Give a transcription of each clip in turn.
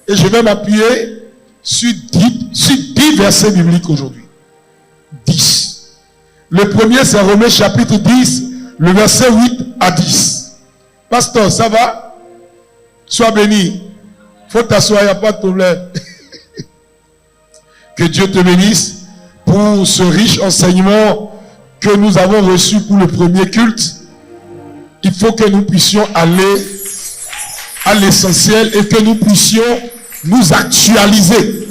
Et je vais m'appuyer sur 10 versets bibliques aujourd'hui. 10. Le premier, c'est Romains chapitre 10, le verset 8 à 10. Pasteur, ça va? Sois béni. Faut t'asseoir, il n'y a pas de problème. Que Dieu te bénisse pour ce riche enseignement que nous avons reçu pour le premier culte. Il faut que nous puissions aller à l'essentiel et que nous puissions nous actualiser.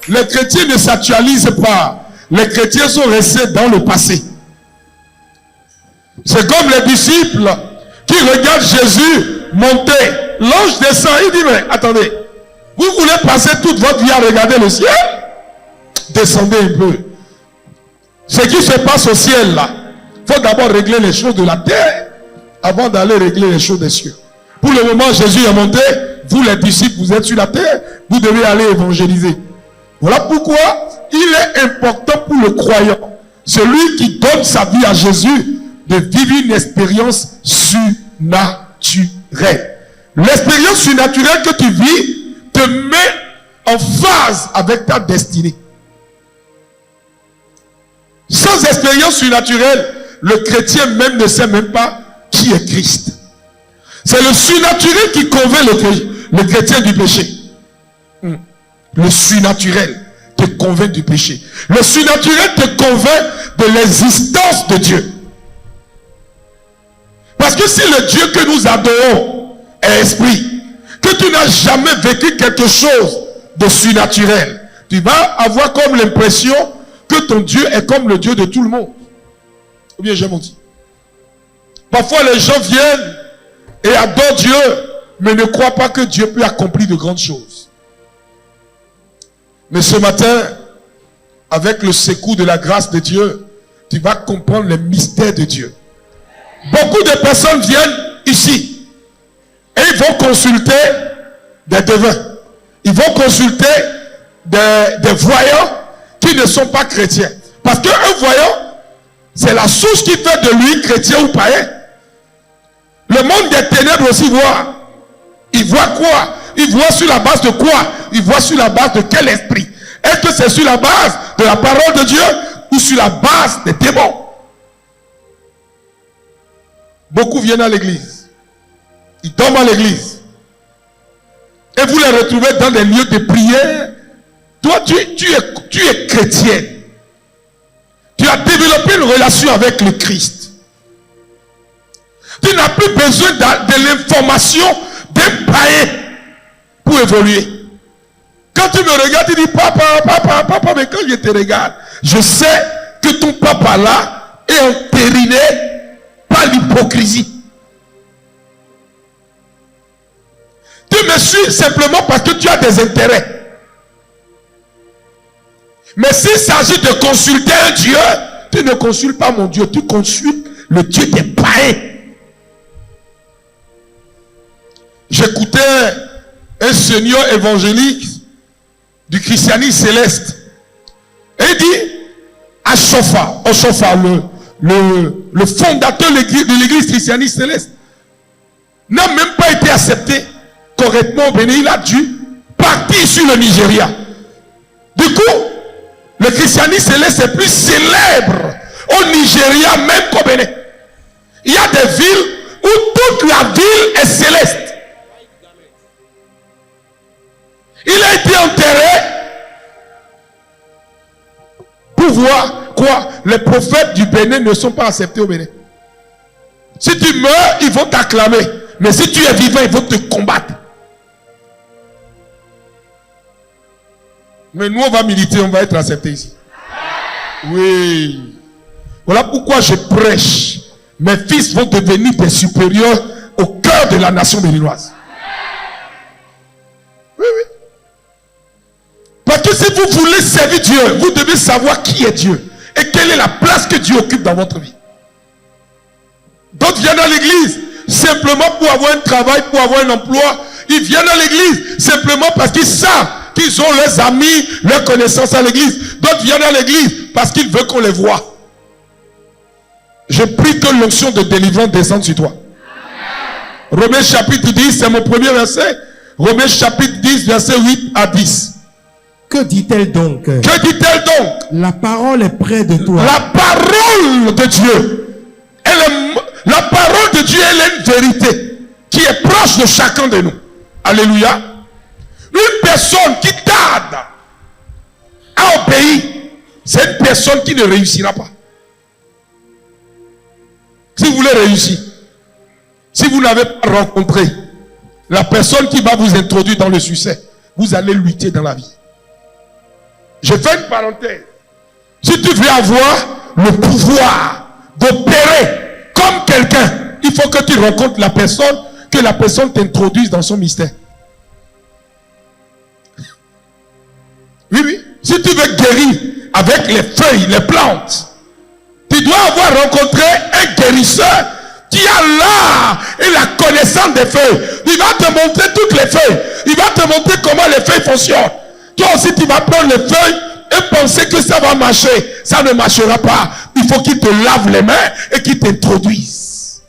Les chrétiens ne s'actualisent pas. Les chrétiens sont restés dans le passé. C'est comme les disciples qui regardent Jésus monter. L'ange descend, il dit, mais attendez, vous voulez passer toute votre vie à regarder le ciel? Descendez un peu. Ce qui se passe au ciel là, il faut d'abord régler les choses de la terre avant d'aller régler les choses des cieux. Pour le moment, Jésus est monté. Vous les disciples, vous êtes sur la terre. Vous devez aller évangéliser. Voilà pourquoi il est important pour le croyant, celui qui donne sa vie à Jésus, de vivre une expérience surnaturelle. L'expérience surnaturelle que tu vis te met en phase avec ta destinée. Sans expérience surnaturelle, le chrétien même ne sait même pas qui est Christ. C'est le surnaturel qui convainc le chrétien du péché. Le surnaturel te convainc du péché. Le surnaturel te convainc de l'existence de Dieu. Parce que si le Dieu que nous adorons est esprit, que tu n'as jamais vécu quelque chose de surnaturel, tu vas avoir comme l'impression que ton Dieu est comme le Dieu de tout le monde. Ou bien j'ai menti. Parfois les gens viennent et adorent Dieu, mais ne croient pas que Dieu peut accomplir de grandes choses. Mais ce matin, avec le secours de la grâce de Dieu, tu vas comprendre les mystères de Dieu. Beaucoup de personnes viennent ici et ils vont consulter des devins. Ils vont consulter des voyants qui ne sont pas chrétiens. Parce qu'un voyant, c'est la source qui fait de lui chrétien ou païen. Le monde des ténèbres aussi voit. Il voit quoi? Il voit sur la base de quoi? Il voit sur la base de quel esprit? Est-ce que c'est sur la base de la parole de Dieu ou sur la base des démons? Beaucoup viennent à l'église. Ils tombent à l'église. Et vous les retrouvez dans des lieux de prière. Toi, tu es chrétien. Tu as développé une relation avec le Christ. Tu n'as plus besoin de l'information d'un païen pour évoluer. Quand tu me regardes, tu dis papa, mais quand je te regarde, je sais que ton papa là est entériné par l'hypocrisie. Tu me suis simplement parce que tu as des intérêts. Mais s'il s'agit de consulter un Dieu, tu ne consultes pas mon Dieu, tu consultes le Dieu des païens. J'écoutais un seigneur évangélique du christianisme céleste. Et il dit, Ashofa, le fondateur de l'église christianiste céleste, n'a même pas été accepté correctement au Bénin. Il a dû partir sur le Nigeria. Du coup, le christianisme céleste est plus célèbre au Nigeria même qu'au Bénin. Il y a des villes où toute la ville est céleste. Il a été enterré pour voir quoi? Les prophètes du Bénin ne sont pas acceptés au Bénin. Si tu meurs, ils vont t'acclamer. Mais si tu es vivant, ils vont te combattre. Mais nous, on va militer, on va être acceptés ici. Oui. Voilà pourquoi je prêche. Mes fils vont devenir des supérieurs au cœur de la nation béninoise. Oui, oui. Parce que si vous voulez servir Dieu, vous devez savoir qui est Dieu et quelle est la place que Dieu occupe dans votre vie. D'autres viennent à l'église simplement pour avoir un travail, pour avoir un emploi. Ils viennent à l'église simplement parce qu'ils savent qu'ils ont leurs amis, leurs connaissances à l'église. D'autres viennent à l'église parce qu'ils veulent qu'on les voie. Je prie que l'onction de délivrance descende sur toi. Romains chapitre 10, c'est mon premier verset. Romains chapitre 10, verset 8 à 10. Que dit-elle donc? Que dit-elle donc? La parole est près de toi. La parole de Dieu. La parole de Dieu, elle est une vérité qui est proche de chacun de nous. Alléluia. Une personne qui tarde à obéir, c'est une personne qui ne réussira pas. Si vous voulez réussir, si vous n'avez pas rencontré la personne qui va vous introduire dans le succès, vous allez lutter dans la vie. Je fais une parenthèse. Si tu veux avoir le pouvoir d'opérer comme quelqu'un, il faut que tu rencontres la personne, que la personne t'introduise dans son mystère. Oui, oui. Si tu veux guérir avec les feuilles, les plantes, tu dois avoir rencontré un guérisseur qui a l'art et la connaissance des feuilles. Il va te montrer toutes les feuilles. Il va te montrer comment les feuilles fonctionnent. Toi aussi, tu vas prendre les feuilles et penser que ça va marcher. Ça ne marchera pas. Il faut qu'il te lave les mains et qu'il t'introduise.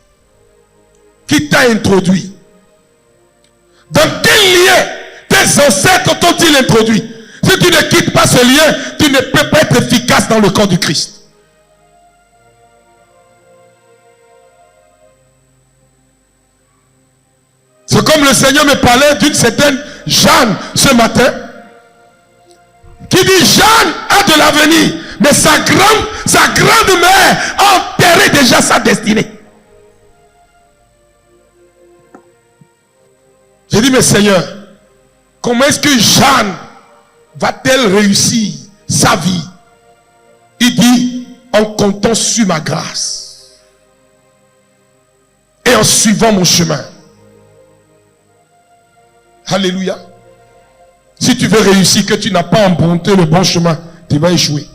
Qui t'a introduit? Dans quel lien tes ancêtres t'ont-ils introduit? Si tu ne quittes pas ce lien, tu ne peux pas être efficace dans le corps du Christ. C'est comme le Seigneur me parlait d'une certaine Jeanne ce matin, qui dit: Jeanne a de l'avenir, mais sa grande-mère a enterré déjà sa destinée. J'ai dit: mais Seigneur, comment est-ce que Jeanne va-t-elle réussir sa vie? Il dit: en comptant sur ma grâce et en suivant mon chemin. Alléluia. Si tu veux réussir, que tu n'as pas emprunté le bon chemin, tu vas échouer.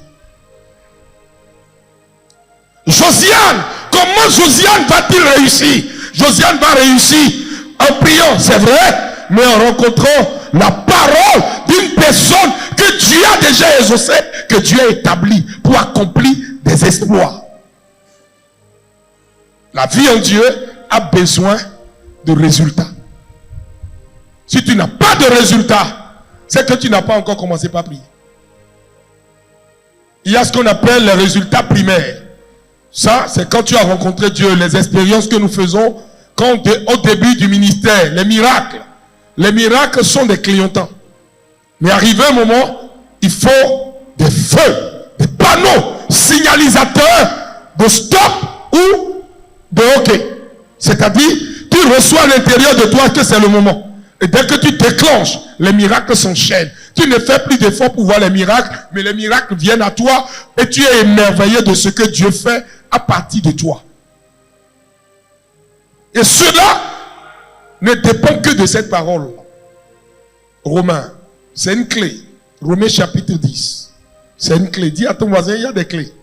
Josiane, comment Josiane va-t-il réussir? Josiane va réussir en priant, c'est vrai, mais en rencontrant la parole d'une personne que Dieu a déjà exaucée, que Dieu a établie pour accomplir des exploits. La vie en Dieu a besoin de résultats. Si tu n'as pas de résultats, c'est que tu n'as pas encore commencé par prier. Il y a ce qu'on appelle les résultats primaires. Ça, c'est quand tu as rencontré Dieu, les expériences que nous faisons au début du ministère, les miracles. Les miracles sont des clignotants. Mais arrivé un moment, il faut des feux, des panneaux signalisateurs de stop ou de OK. C'est-à-dire, tu reçois à l'intérieur de toi que c'est le moment. Et dès que tu déclenches, les miracles s'enchaînent. Tu ne fais plus d'efforts pour voir les miracles, mais les miracles viennent à toi et tu es émerveillé de ce que Dieu fait à partir de toi. Et cela ne dépend que de cette parole. Romains, c'est une clé. Romains chapitre 10. C'est une clé. Dis à ton voisin, il y a des clés.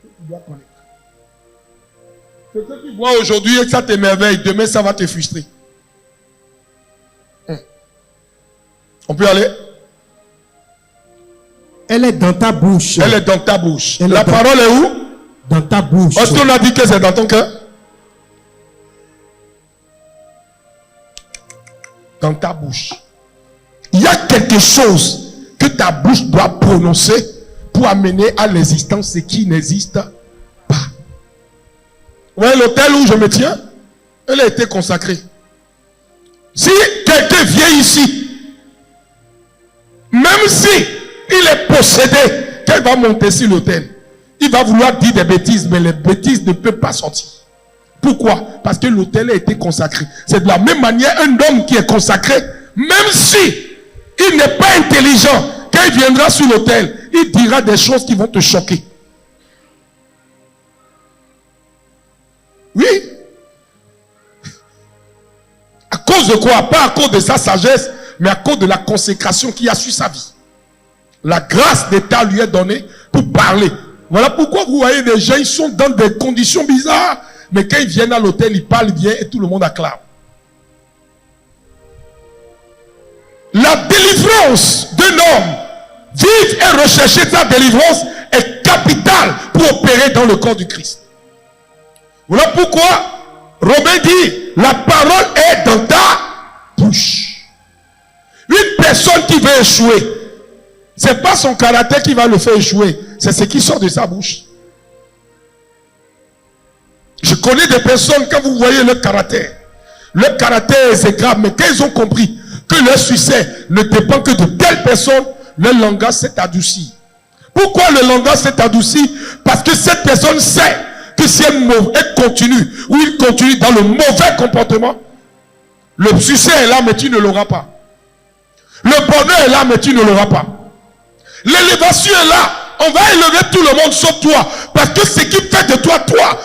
Tu dois connaître. Ce que tu vois aujourd'hui et que ça t'émerveille, demain ça va te frustrer. On peut aller? Elle est dans ta bouche. Elle est dans ta bouche. La parole est où? Dans ta bouche. Est-ce qu'on a dit que c'est dans ton cœur? Dans ta bouche. Il y a quelque chose que ta bouche doit prononcer pour amener à l'existence ce qui n'existe pas. Vous voyez l'hôtel où je me tiens? Elle a été consacrée. Si quelqu'un vient ici, même si il est possédé, quand il va monter sur l'autel, il va vouloir dire des bêtises, mais les bêtises ne peuvent pas sortir. Pourquoi? Parce que l'autel a été consacré. C'est de la même manière, un homme qui est consacré, même si il n'est pas intelligent, quand il viendra sur l'autel, il dira des choses qui vont te choquer. Oui. À cause de quoi? Pas à cause de sa sagesse, mais à cause de la consécration qu'il a sur sa vie. La grâce d'État lui est donnée pour parler. Voilà pourquoi vous voyez des gens, ils sont dans des conditions bizarres, mais quand ils viennent à l'hôtel, ils parlent bien et tout le monde acclame. La délivrance d'un homme, vivre et rechercher sa délivrance, est capitale pour opérer dans le corps du Christ. Voilà pourquoi Romain dit, la parole est dans ta bouche. Une personne qui veut échouer, c'est pas son caractère qui va le faire échouer, c'est ce qui sort de sa bouche. Je connais des personnes, quand vous voyez leur caractère c'est grave, mais quand ils ont compris que leur succès ne dépend que de telle personne, leur langage s'est adouci. Pourquoi le langage s'est adouci? Parce que cette personne sait que si elle continue, ou il continue dans le mauvais comportement, le succès est là, mais tu ne l'auras pas. Le bonheur est là, mais tu ne l'auras pas. L'élévation est là. On va élever tout le monde sauf toi. Parce que ce qui fait de toi, toi,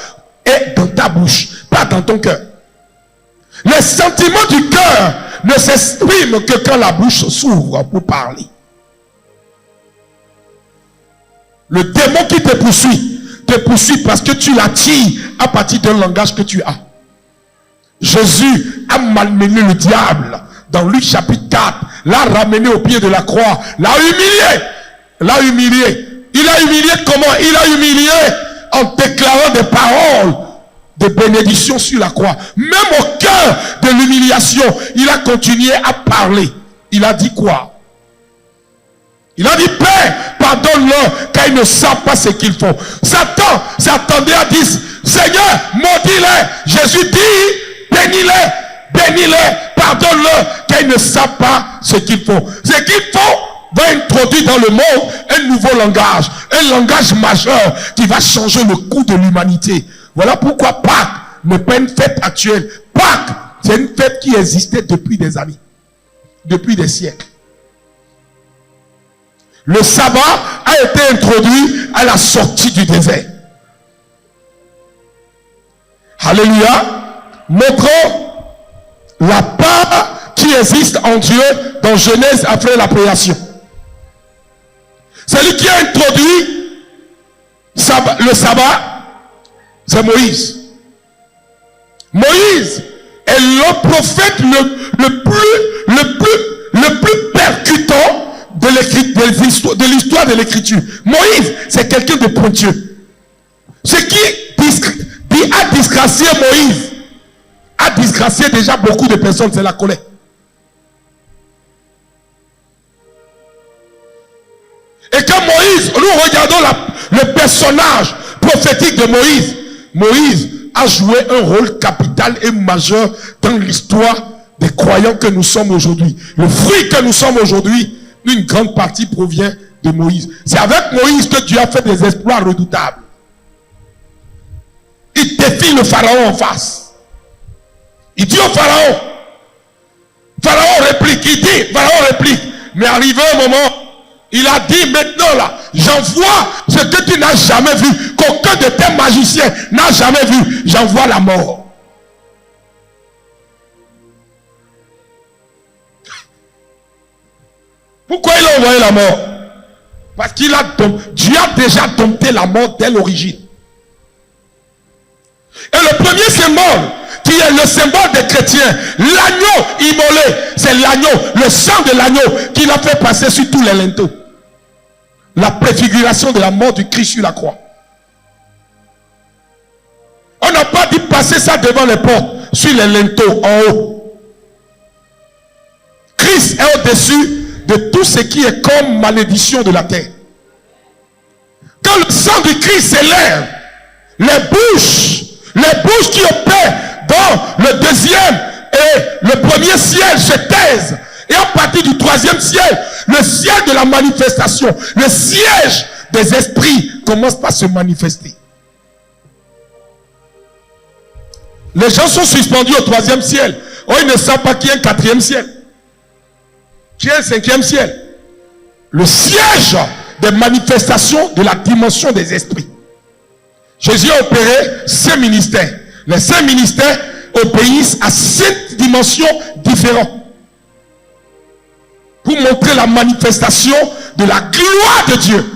est dans ta bouche, pas dans ton cœur. Les sentiments du cœur ne s'expriment que quand la bouche s'ouvre pour parler. Le démon qui te poursuit parce que tu l'attires à partir d'un langage que tu as. Jésus a malmené le diable dans Luc chapitre 4, l'a ramené au pied de la croix, l'a humilié. Il a humilié comment? Il a humilié en déclarant des paroles de bénédiction sur la croix. Même au cœur de l'humiliation, il a continué à parler. Il a dit quoi? Il a dit, Père, pardonne-leur, car ils ne savent pas ce qu'ils font. Satan s'attendait à dire, Seigneur, maudis-les. Jésus dit, bénis-les, pardonne-leur, car ils ne savent pas ce qu'ils font. Ce qu'ils font va introduire dans le monde un nouveau langage, un langage majeur qui va changer le cours de l'humanité. Voilà pourquoi Pâques n'est pas une fête actuelle. Pâques, c'est une fête qui existait depuis des années, depuis des siècles. Le sabbat a été introduit à la sortie du désert. Alléluia. Montrons la part qui existe en Dieu dans Genèse après la création. Celui qui a introduit le sabbat, c'est Moïse. Moïse est le prophète le plus percutant de l'histoire de l'écriture. Moïse, c'est quelqu'un de pointueux. Ce qui a disgracié Moïse, a disgracié déjà beaucoup de personnes, c'est la colère. Et quand Moïse, nous regardons le personnage prophétique de Moïse, Moïse a joué un rôle capital et majeur dans l'histoire des croyants que nous sommes aujourd'hui. Le fruit que nous sommes aujourd'hui, une grande partie provient de Moïse. C'est avec Moïse que Dieu a fait des exploits redoutables. Il défie le pharaon en face. Il dit au pharaon, pharaon réplique, mais arrivé un moment, il a dit maintenant là, j'envoie ce que tu n'as jamais vu, qu'aucun de tes magiciens n'a jamais vu, j'envoie la mort. Pourquoi il a envoyé la mort? Parce qu'il Dieu a déjà dompté la mort dès l'origine. Et le premier symbole, qui est le symbole des chrétiens, l'agneau immolé, c'est l'agneau, le sang de l'agneau qu'il a fait passer sur tous les linteaux. La préfiguration de la mort du Christ sur la croix. On n'a pas dit passer ça devant les portes, sur les linteaux, en haut. Christ est au-dessus de tout ce qui est comme malédiction de la terre. Quand le sang du Christ s'élève, les bouches qui opèrent dans le deuxième et le premier ciel se taisent. Et à partir du troisième ciel, le ciel de la manifestation, le siège des esprits commence par se manifester. Les gens sont suspendus au troisième ciel. Oh, ils ne savent pas qu'il y a un quatrième ciel. Qu'il y a un cinquième ciel. Le siège des manifestations de la dimension des esprits. Jésus a opéré 5 ministères. Les 5 ministères obéissent à 5 dimensions différentes. Pour montrer la manifestation de la gloire de Dieu.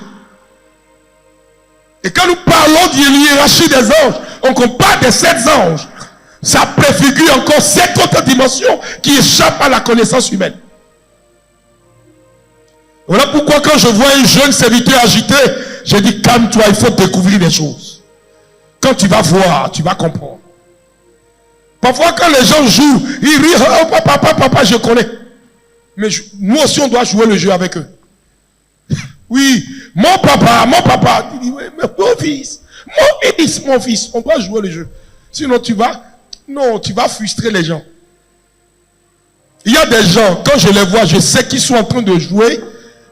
Et quand nous parlons de l'hiérarchie des anges, on compare des 7 anges. Ça préfigure encore 7 autres dimensions qui échappent à la connaissance humaine. Voilà pourquoi quand je vois un jeune serviteur agité, je dis calme-toi, il faut découvrir des choses. Quand tu vas voir, tu vas comprendre. Parfois, quand les gens jouent, ils rient. Oh, papa, je connais. Mais nous aussi, on doit jouer le jeu avec eux. Oui, mon papa. Il dit, oui, mais mon fils, on doit jouer le jeu. Sinon, tu vas frustrer les gens. Il y a des gens, quand je les vois, je sais qu'ils sont en train de jouer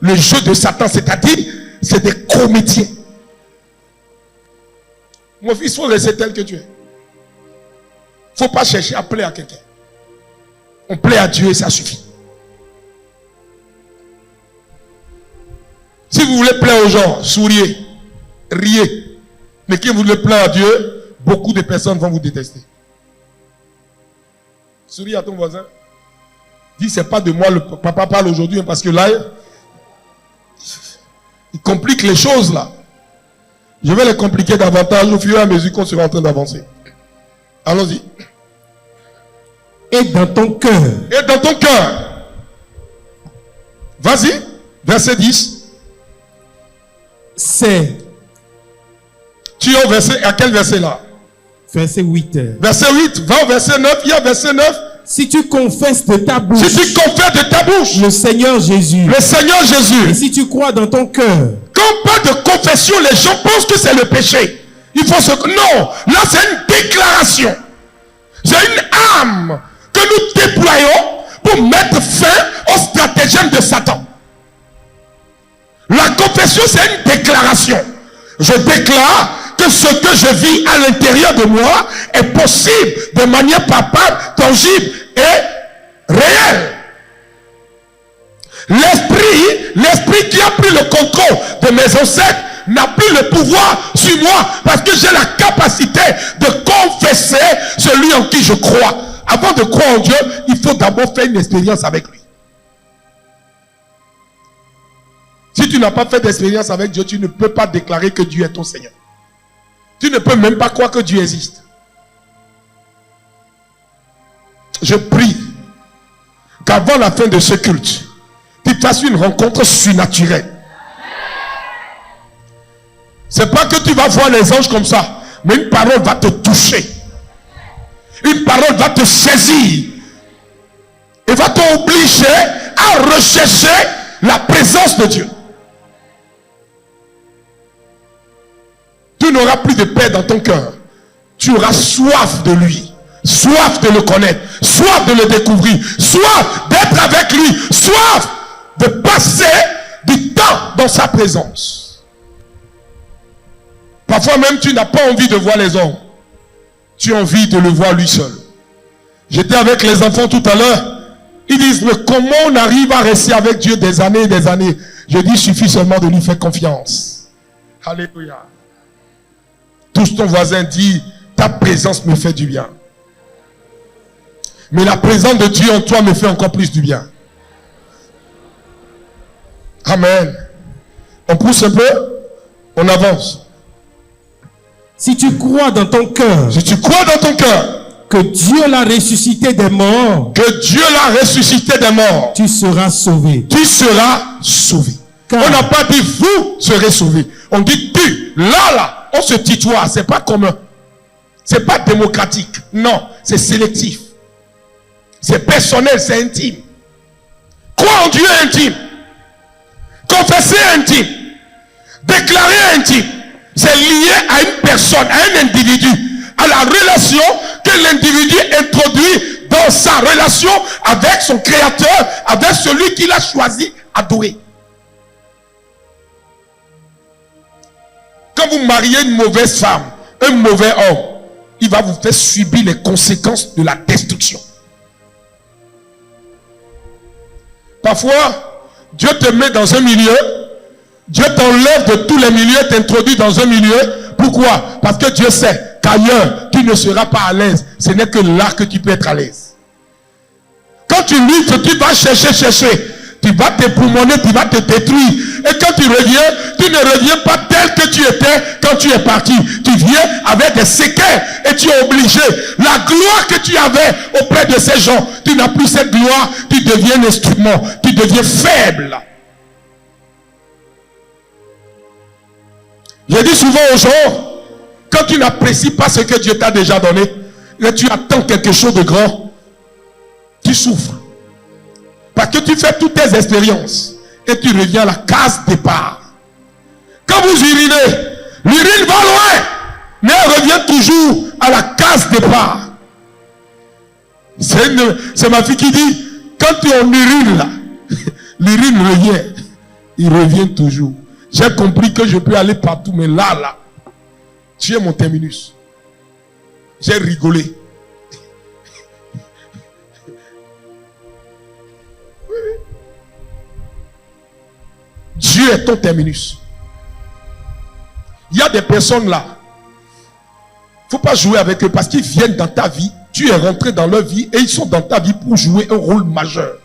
le jeu de Satan, c'est-à-dire, c'est des comédiens. Mon fils, il faut rester tel que tu es. Il ne faut pas chercher à plaire à quelqu'un. On plaît à Dieu et ça suffit. Si vous voulez plaire aux gens, souriez, riez. Mais que vous voulez plaire à Dieu, beaucoup de personnes vont vous détester. Souris à ton voisin. Dis, c'est pas de moi, le papa parle aujourd'hui, parce que là, il complique les choses là. Je vais les compliquer davantage au fur et à mesure qu'on sera en train d'avancer. Allons-y. Et dans ton cœur. Et dans ton cœur. Vas-y. Verset 10. C'est. Tu es au verset, à quel verset là? Verset 8. Verset 8. Va au verset 9. Il y a verset 9. Si tu confesses de ta bouche. Si tu confesses de ta bouche. Le Seigneur Jésus. Le Seigneur Jésus. Et si tu crois dans ton cœur. Quand on parle de confession, les gens pensent que c'est le péché. Il faut se... Non. Là, c'est une déclaration. C'est une arme que nous déployons pour mettre fin au stratagème de Satan. La confession, c'est une déclaration. Je déclare que ce que je vis à l'intérieur de moi est possible de manière palpable, tangible et réelle. L'esprit qui a pris le contrôle de mes ancêtres n'a plus le pouvoir sur moi parce que j'ai la capacité de confesser celui en qui je crois. Avant de croire en Dieu, il faut d'abord faire une expérience avec lui. Si tu n'as pas fait d'expérience avec Dieu, tu ne peux pas déclarer que Dieu est ton Seigneur. Tu ne peux même pas croire que Dieu existe. Je prie qu'avant la fin de ce culte, tu fasses une rencontre surnaturelle. C'est pas que tu vas voir les anges comme ça, mais une parole va te toucher. Une parole va te saisir. Et va t'obliger à rechercher la présence de Dieu. Tu n'auras plus de paix dans ton cœur. Tu auras soif de lui. Soif de le connaître. Soif de le découvrir. Soif d'être avec lui. Soif de passer du temps dans sa présence. Parfois même tu n'as pas envie de voir les hommes. Tu as envie de le voir lui seul. J'étais avec les enfants tout à l'heure. Ils disent, mais comment on arrive à rester avec Dieu des années et des années? Je dis, il suffit seulement de lui faire confiance. Alléluia. Touche ton voisin, dit, ta présence me fait du bien. Mais la présence de Dieu en toi me fait encore plus du bien. Amen. On pousse un peu, on avance. Si tu crois dans ton cœur. Si tu crois dans ton cœur. Que Dieu l'a ressuscité des morts. Que Dieu l'a ressuscité des morts. Tu seras sauvé. Tu seras sauvé. Car on n'a pas dit vous serez sauvés. On dit tu. Là, on se tutoie. C'est pas commun. C'est pas démocratique. Non, c'est sélectif. C'est personnel, c'est intime. Croire en Dieu est intime. Confesser est intime. Déclarer est intime. C'est lié à une personne, à un individu, à la relation que l'individu introduit dans sa relation avec son créateur, avec celui qu'il a choisi adorer. Quand vous mariez une mauvaise femme, un mauvais homme, il va vous faire subir les conséquences de la destruction. Parfois, Dieu te met dans un milieu, Dieu t'enlève de tous les milieux, t'introduit dans un milieu. Pourquoi? Parce que Dieu sait qu'ailleurs, tu ne seras pas à l'aise. Ce n'est que là que tu peux être à l'aise. Quand tu luttes, tu vas chercher. Tu vas t'époumoner, tu vas te détruire. Et quand tu ne reviens pas tel que tu étais quand tu es parti. Tu viens avec des séquelles et tu es obligé. La gloire que tu avais auprès de ces gens, tu n'as plus cette gloire, tu deviens un instrument, tu deviens faible. Je dis souvent aux gens, quand tu n'apprécies pas ce que Dieu t'a déjà donné, et tu attends quelque chose de grand, tu souffres. Parce que tu fais toutes tes expériences et tu reviens à la case départ. Quand vous urinez, l'urine va loin, mais elle revient toujours à la case départ. C'est ma fille qui dit, quand tu en urine là, l'urine revient. Il revient toujours. J'ai compris que je peux aller partout, mais là, tu es mon terminus. J'ai rigolé. Dieu est ton terminus. Il y a des personnes là. Il ne faut pas jouer avec eux parce qu'ils viennent dans ta vie. Tu es rentré dans leur vie et ils sont dans ta vie pour jouer un rôle majeur.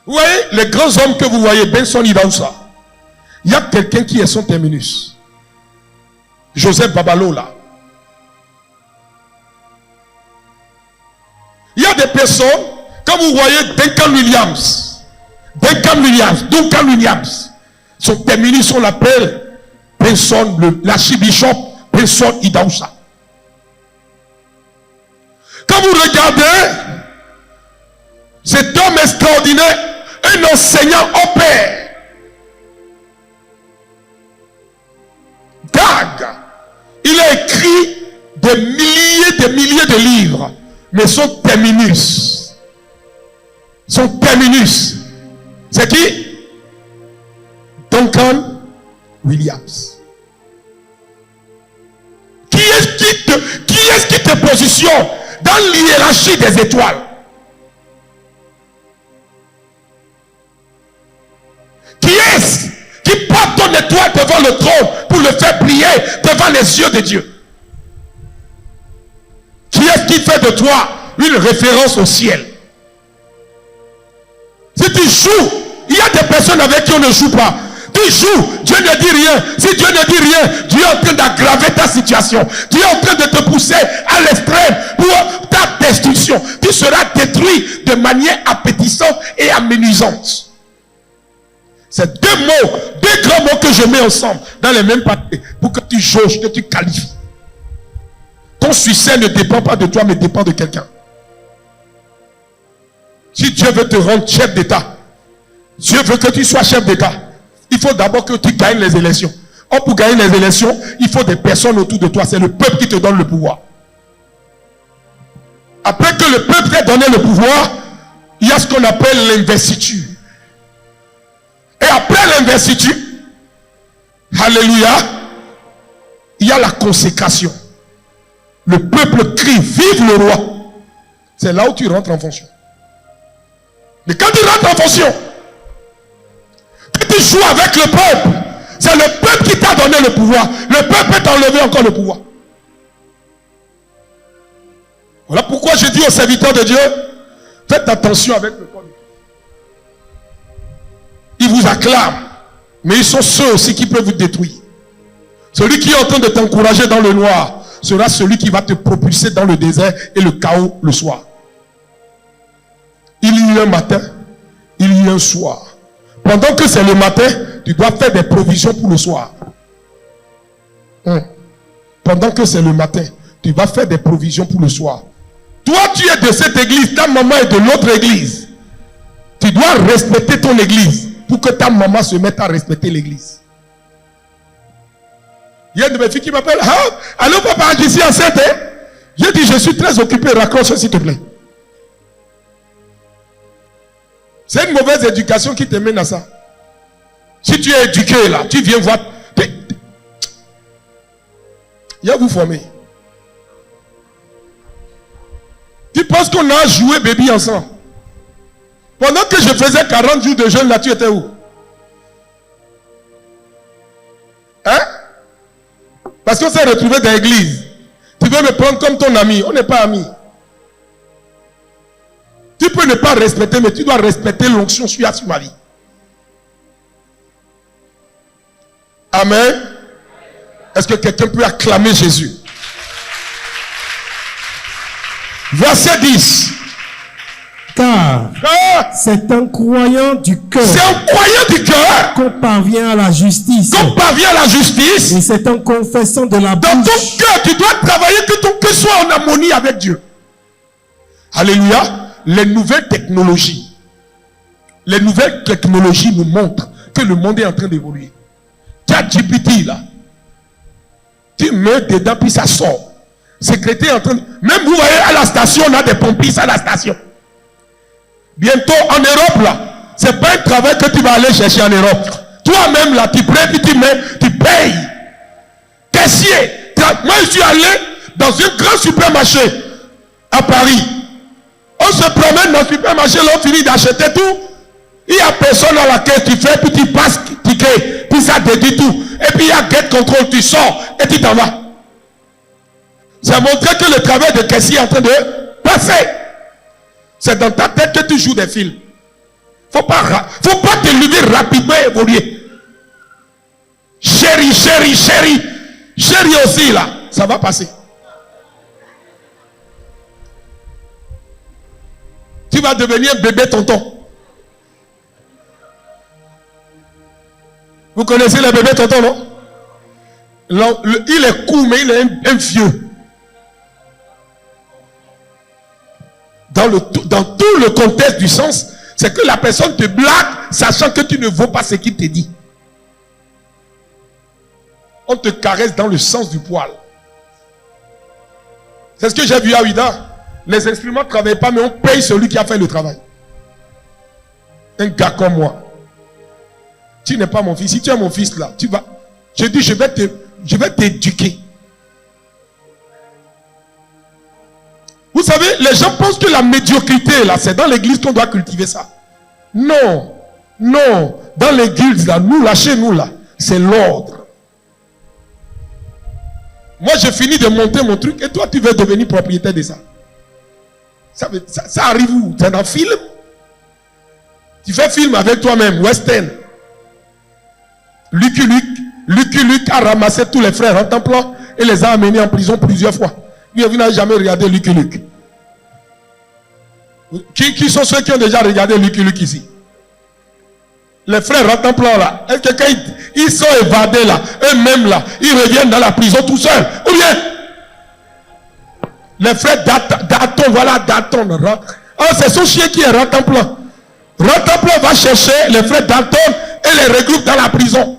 Vous voyez, les grands hommes que vous voyez, Benson Idaoussa, il y a quelqu'un qui est son terminus. Joseph Babalo là. Il y a des personnes, comme vous voyez, Duncan Williams, son terminus, on l'appelle Benson, l'archibishop Benson Idaoussa. Quand vous regardez cet homme extraordinaire, un enseignant au père, Dag, il a écrit des milliers de livres, mais son terminus, c'est qui? Duncan Williams. Qui est-ce qui te positionne dans l'hiérarchie des étoiles? Qui est-ce qui porte ton étoile devant le trône pour le faire briller devant les yeux de Dieu? Qui est-ce qui fait de toi une référence au ciel? Si tu joues, il y a des personnes avec qui on ne joue pas. Tu joues, Dieu ne dit rien. Si Dieu ne dit rien, Dieu est en train d'aggraver ta situation. Dieu est en train de te pousser à l'extrême pour ta destruction. Tu seras détruit de manière appétissante et amenuisante. C'est deux grands mots que je mets ensemble dans les mêmes papiers pour que tu jauges, que tu qualifies. Ton succès ne dépend pas de toi, mais dépend de quelqu'un. Si Dieu veut te rendre chef d'État, Dieu veut que tu sois chef d'État, il faut d'abord que tu gagnes les élections. Or, pour gagner les élections, il faut des personnes autour de toi. C'est le peuple qui te donne le pouvoir. Après que le peuple t'ait donné le pouvoir, il y a ce qu'on appelle l'investiture. Et après l'investiture, alléluia, il y a la consécration. Le peuple crie, vive le roi. C'est là où tu rentres en fonction. Mais quand tu rentres en fonction, quand tu joues avec le peuple, c'est le peuple qui t'a donné le pouvoir. Le peuple peut t'enlever encore le pouvoir. Voilà pourquoi je dis aux serviteurs de Dieu, faites attention avec le peuple. Ils vous acclament, mais ils sont ceux aussi qui peuvent vous détruire. Celui qui est en train de t'encourager dans le noir sera celui qui va te propulser dans le désert et le chaos le soir. Il y a un matin, il y a un soir. Pendant que c'est le matin, tu dois faire des provisions pour le soir. Pendant que c'est le matin, tu vas faire des provisions pour le soir. Toi, tu es de cette église, ta maman est de l'autre église. Tu dois respecter ton église pour que ta maman se mette à respecter l'église. Il y a une de mes filles qui m'appelle. Allô papa, je suis enceinte. J'ai dit, je suis très occupé, raccroche s'il te plaît. C'est une mauvaise éducation qui te mène à ça. Si tu es éduqué là, tu viens voir. Il y a vous former. Tu penses qu'on a joué bébé ensemble? Pendant que je faisais 40 jours de jeûne là, tu étais où? Hein? Parce qu'on s'est retrouvé dans l'église. Tu veux me prendre comme ton ami. On n'est pas amis. Tu peux ne pas respecter, mais tu dois respecter l'onction sur ma vie. Amen. Est-ce que quelqu'un peut acclamer Jésus? Verset 10. Car c'est un croyant du cœur. C'est un croyant du cœur Qu'on parvient à la justice. qu'on parvient à la justice. Et c'est en confessant de la Dans ton bouche. cœur, tu dois travailler que ton cœur soit en harmonie avec Dieu. Alléluia. Les nouvelles technologies nous montrent que le monde est en train d'évoluer. ChatGPT là, tu mets dedans puis ça sort. Secrétaire en train de... Même vous voyez à la station, on a des pompistes à la station. Bientôt en Europe là, c'est pas un travail que tu vas aller chercher en Europe. Toi-même là, tu prends puis tu mets, tu payes. Caissier. Moi je suis allé dans un grand supermarché à Paris. On se promène dans le supermarché, là on finit d'acheter tout. Il n'y a personne à la caisse, tu fais, puis tu passes ticket, puis ça déduit tout. Et puis il y a get control, tu sors et tu t'en vas. Ça montre que le travail de caissier est en train de passer. C'est dans ta tête que tu joues des films. Faut pas te lever rapidement et évoluer. Chérie aussi là, ça va passer. Tu vas devenir bébé tonton. Vous connaissez le bébé tonton, non? Il est court, mais il est un vieux. Dans tout le contexte du sens, c'est que la personne te blague, sachant que tu ne vaux pas ce qu'il te dit. On te caresse dans le sens du poil. C'est ce que j'ai vu à Ouida. Les instruments ne travaillent pas, mais on paye celui qui a fait le travail. Un gars comme moi. Tu n'es pas mon fils. Si tu es mon fils là, tu vas. Je dis, je vais t'éduquer. Vous savez, les gens pensent que la médiocrité là, c'est dans l'église qu'on doit cultiver ça. Non. Dans l'église là, nous là, chez nous là, c'est l'ordre. Moi, j'ai fini de monter mon truc et toi, tu veux devenir propriétaire de ça. Ça arrive où? Tu es dans le film? Tu fais film avec toi-même, western. Lucky Luke a ramassé tous les frères en Templant et les a amenés en prison plusieurs fois. Vous n'avez jamais regardé Lucky Luke. Qui sont ceux qui ont déjà regardé Lucky Luke ici? Les frères en Templant là, est-ce que quand ils sont évadés là, eux-mêmes là, ils reviennent dans la prison tout seuls? Ou bien les frères Daton, voilà Daton. C'est son chien qui est Ratemplan. Ratemplan va chercher les frères Daton et les regroupe dans la prison.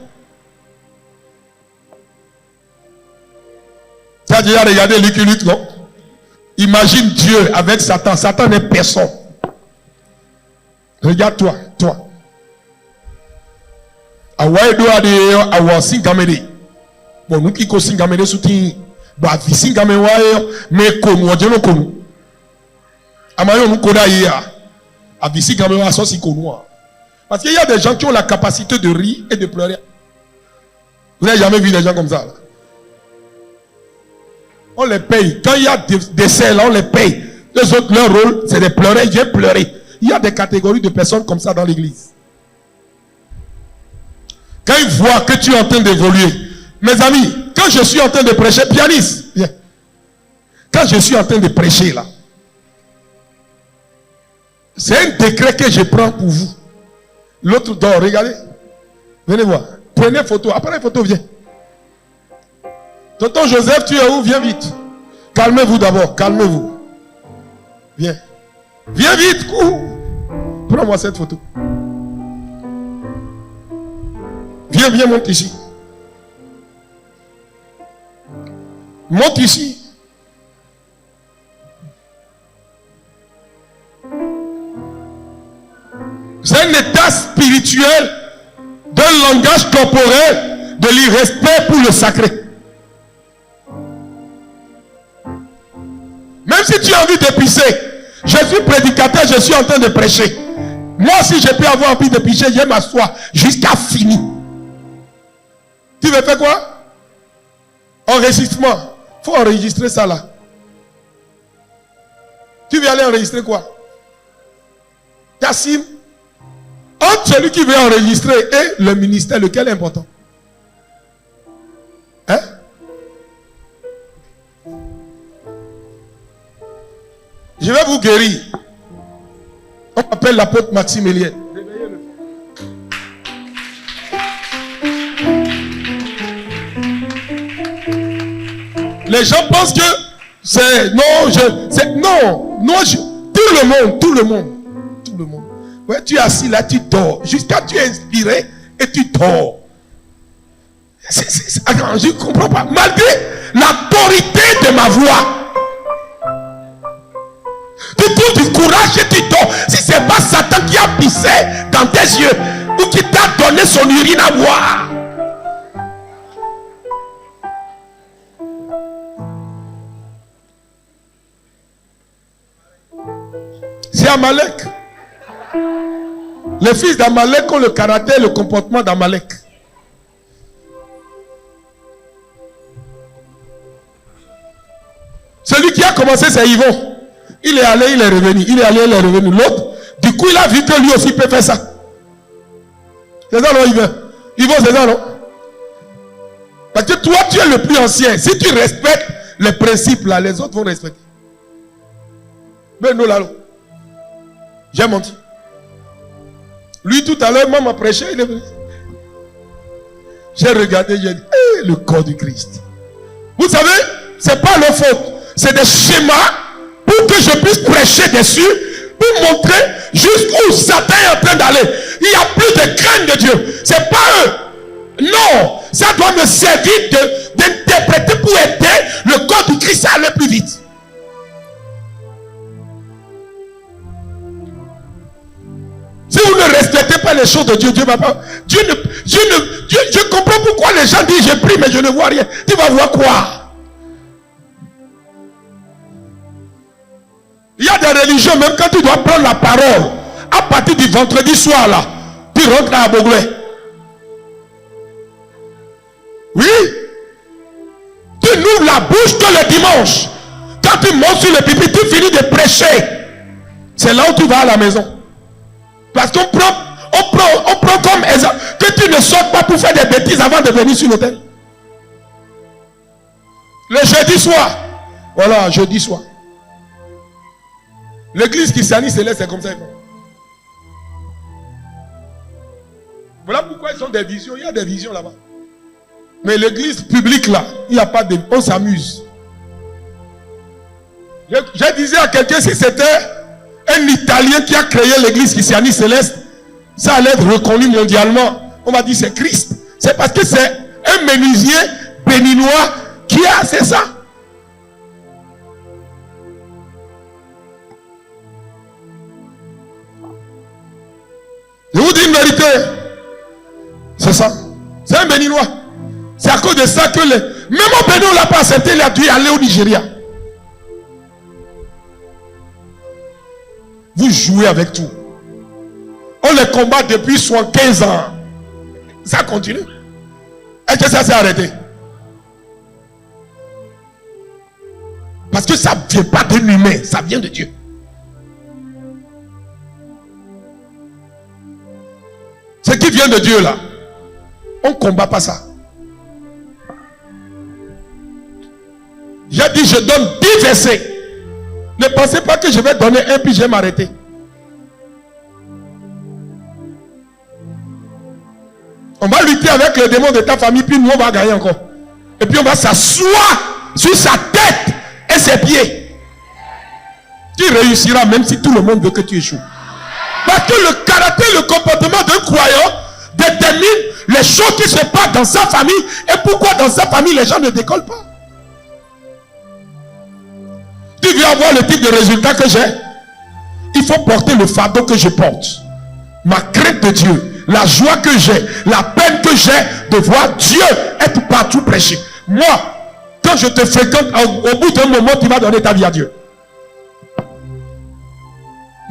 Tu as déjà regardé Lucky Luke, non? Imagine Dieu avec Satan. Satan n'est personne. Regarde-toi, toi. Awaïdo ade awa singamede. Bon, nous qui ko singamede souti. Bah, vi singamede mais konu ojeno konu. Amayo nous koda ya. A vi singamede wa so si konu. Parce qu'il y a des gens qui ont la capacité de rire et de pleurer. Vous n'avez jamais vu des gens comme ça là? On les paye. Quand il y a des décès là, on les paye. Les autres, leur rôle, c'est de pleurer. Ils viennent pleurer. Il y a des catégories de personnes comme ça dans l'église. Quand ils voient que tu es en train d'évoluer, mes amis, quand je suis en train de prêcher, pianiste, viens. Quand je suis en train de prêcher là, c'est un décret que je prends pour vous. L'autre dort, regardez. Venez voir. Prenez photo. Après photo, viens. Tonton Joseph, tu es où? Viens vite. Calmez-vous d'abord, calmez-vous. Viens. Viens vite, cours. Prends-moi cette photo. Viens, monte ici. Monte ici. C'est un état spirituel d'un langage corporel de l'irrespect pour le sacré. Même si tu as envie de pisser, je suis prédicateur, je suis en train de prêcher. Moi, si je peux avoir envie de pisser, je m'assois jusqu'à fini. Tu veux faire quoi? Enregistrement. Il faut enregistrer ça là. Tu veux aller enregistrer quoi? Kassim. Entre celui qui veut enregistrer et le ministère, lequel est important? Hein? Je vais vous guérir. On m'appelle l'apôtre Maxime Eliel. Les gens pensent que c'est... Tout le monde. Ouais, tu es assis là, tu dors. Jusqu'à tu es inspiré et tu dors. Je ne comprends pas. Malgré l'autorité de ma voix, tu trouves du courage et tu dors. Si ce n'est pas Satan qui a pissé dans tes yeux ou qui t'a donné son urine à boire. C'est Amalek. Les fils d'Amalek ont le caractère et le comportement d'Amalek. Celui qui a commencé, c'est Yvon. Il est allé, il est revenu. Il est allé, il est revenu. L'autre, du coup, il a vu que lui aussi peut faire ça. C'est ça, non, Yvon? Yvon, c'est ça, non? Parce que toi, tu es le plus ancien. Si tu respectes les principes, là, les autres vont respecter. Mais nous, là, j'ai menti. Lui, tout à l'heure, m'a prêché, il est venu. J'ai regardé, j'ai dit, le corps du Christ. Vous savez, c'est pas leur faute. C'est des schémas pour que je puisse prêcher dessus, pour montrer jusqu'où Satan est en train d'aller. Il n'y a plus de crainte de Dieu. C'est pas eux. Non, ça doit me servir d'interpréter pour aider le corps du Christ à aller plus vite. Si vous ne respectez pas les choses de Dieu, Dieu va pas. Je comprends pourquoi les gens disent je prie mais je ne vois rien. Tu vas voir quoi? Il y a des religions, même quand tu dois prendre la parole, à partir du vendredi soir là, tu rentres à Boglé. Oui. Tu n'ouvres la bouche que le dimanche. Quand tu montes sur le pupitre, tu finis de prêcher. C'est là où tu vas à la maison. Parce qu'on prend comme exemple que tu ne sortes pas pour faire des bêtises avant de venir sur l'autel. Le jeudi soir. Voilà, jeudi soir. L'église christianiste céleste, c'est comme ça. Voilà pourquoi ils ont des visions. Il y a des visions là-bas. Mais l'église publique là, il n'y a pas de... On s'amuse. Je disais à quelqu'un si c'était un Italien qui a créé l'église christianiste céleste, ça allait être reconnu mondialement. On va dire c'est Christ. C'est parce que c'est un menuisier béninois qui a, c'est ça. Je vous dis une vérité. C'est ça. C'est un béninois. C'est à cause de ça que même au Bénin, on ne l'a pas accepté, il a dû aller au Nigeria. Vous jouez avec tout. On les combat depuis 75 ans. Ça continue. Est-ce que ça s'est arrêté? Parce que ça ne vient pas d'un humain, ça vient de Dieu. Ce qui vient de Dieu là, on ne combat pas ça. J'ai dit, je donne 10 versets. Ne pensez pas que je vais donner un puis je vais m'arrêter. On va lutter avec le démon de ta famille, puis nous on va gagner encore. Et puis on va s'asseoir sur sa tête et ses pieds. Tu réussiras même si tout le monde veut que tu échoues. Parce que le caractère, le comportement d'un croyant détermine les choses qui se passent dans sa famille et pourquoi dans sa famille les gens ne décollent pas. Tu veux avoir le type de résultat que j'ai? Il faut porter le fardeau que je porte. Ma crainte de Dieu, la joie que j'ai, la peine que j'ai de voir Dieu être partout prêché. Moi, quand je te fréquente, au bout d'un moment, tu vas donner ta vie à Dieu.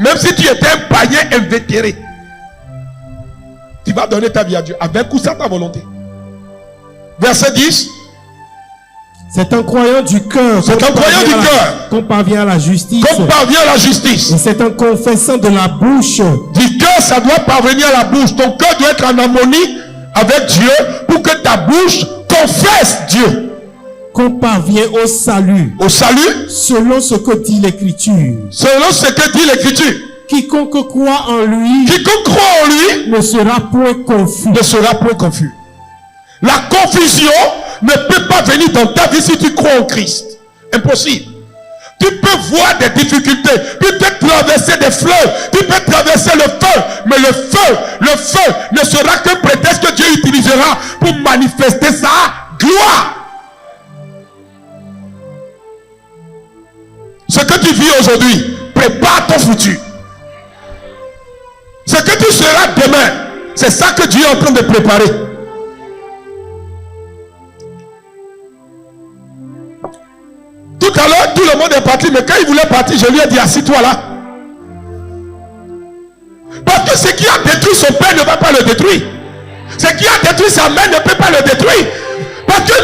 Même si tu étais un païen invétéré, tu vas donner ta vie à Dieu avec ou sans ta volonté. Verset 10. C'est en croyant du cœur qu'on parvient à la justice. Qu'on parvient à la justice. Et c'est en confessant de la bouche. Du cœur, ça doit parvenir à la bouche. Ton cœur doit être en harmonie avec Dieu pour que ta bouche confesse Dieu. Qu'on parvient au salut. Au salut. Selon ce que dit l'Écriture. Selon ce que dit l'Écriture. Quiconque croit en lui ne sera point confus. La confusion ne peut pas venir dans ta vie si tu crois en Christ. Impossible. Tu peux voir des difficultés, tu peux traverser des fleuves, tu peux traverser le feu, mais le feu ne sera qu'un prétexte que Dieu utilisera pour manifester sa gloire. Ce que tu vis aujourd'hui, prépare ton futur. Ce que tu seras demain, c'est ça que Dieu est en train de préparer. Tout à l'heure, tout le monde est parti, mais quand il voulait partir, je lui ai dit, assis-toi là. Parce que ce qui a détruit son père ne va pas le détruire. Ce qui a détruit sa mère ne peut pas le détruire. Parce que,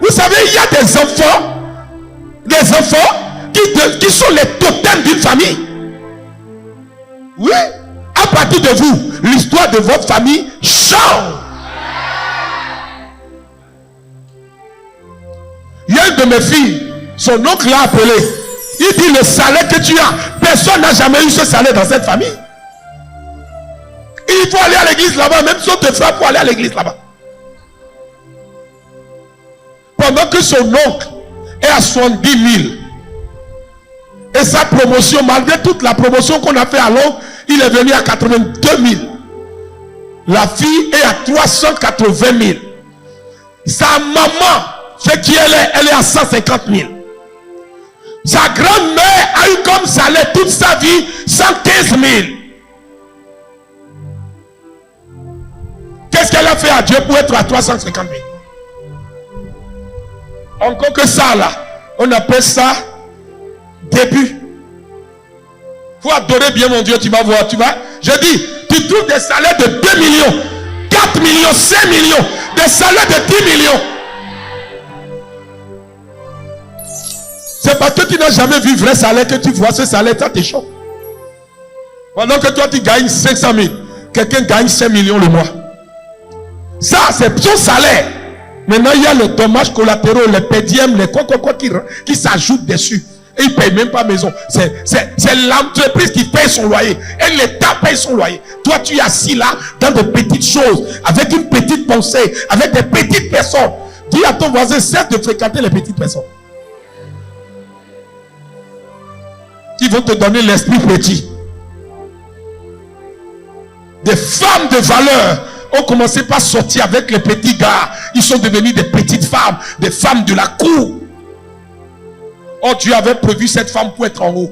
vous savez, il y a des enfants qui sont les totems d'une famille. Oui, à partir de vous, l'histoire de votre famille change. Il y a une de mes filles, son oncle l'a appelé. Il dit, le salaire que tu as, personne n'a jamais eu ce salaire dans cette famille. Il faut aller à l'église là-bas, même si on te frappe, il faut aller à l'église là-bas. Pendant que son oncle est à 70 000. Et sa promotion, malgré toute la promotion qu'on a fait à Londres, il est venu à 82 000. La fille est à 380 000. Sa maman, ce qui elle est à 150 000. Sa grand-mère a eu comme salaire toute sa vie 115 000. Qu'est-ce qu'elle a fait à Dieu pour être à 350 000? Encore que ça là, on appelle ça début. Faut adorer bien mon Dieu, tu vas voir, tu vas. Je dis, tu trouves des salaires de 2 millions, 4 millions, 5 millions, des salaires de 10 millions. C'est parce que tu n'as jamais vu vrai salaire que tu vois ce salaire, ça te choque. Pendant que toi tu gagnes 500 000, quelqu'un gagne 5 millions le mois. Ça, c'est son salaire. Maintenant, il y a les dommages collatéraux, les pédièmes, les quoi qui s'ajoutent dessus. Et il ne paye même pas maison. C'est l'entreprise qui paye son loyer. Et l'État paye son loyer. Toi, tu es assis là, dans de petites choses, avec une petite pensée, avec des petites personnes. Dis à ton voisin, cesse de fréquenter les petites personnes. Qui vont te donner l'esprit petit. Des femmes de valeur ont commencé par sortir avec les petits gars. Ils sont devenus des petites femmes, des femmes de la cour. Oh, Dieu avait prévu cette femme pour être en haut.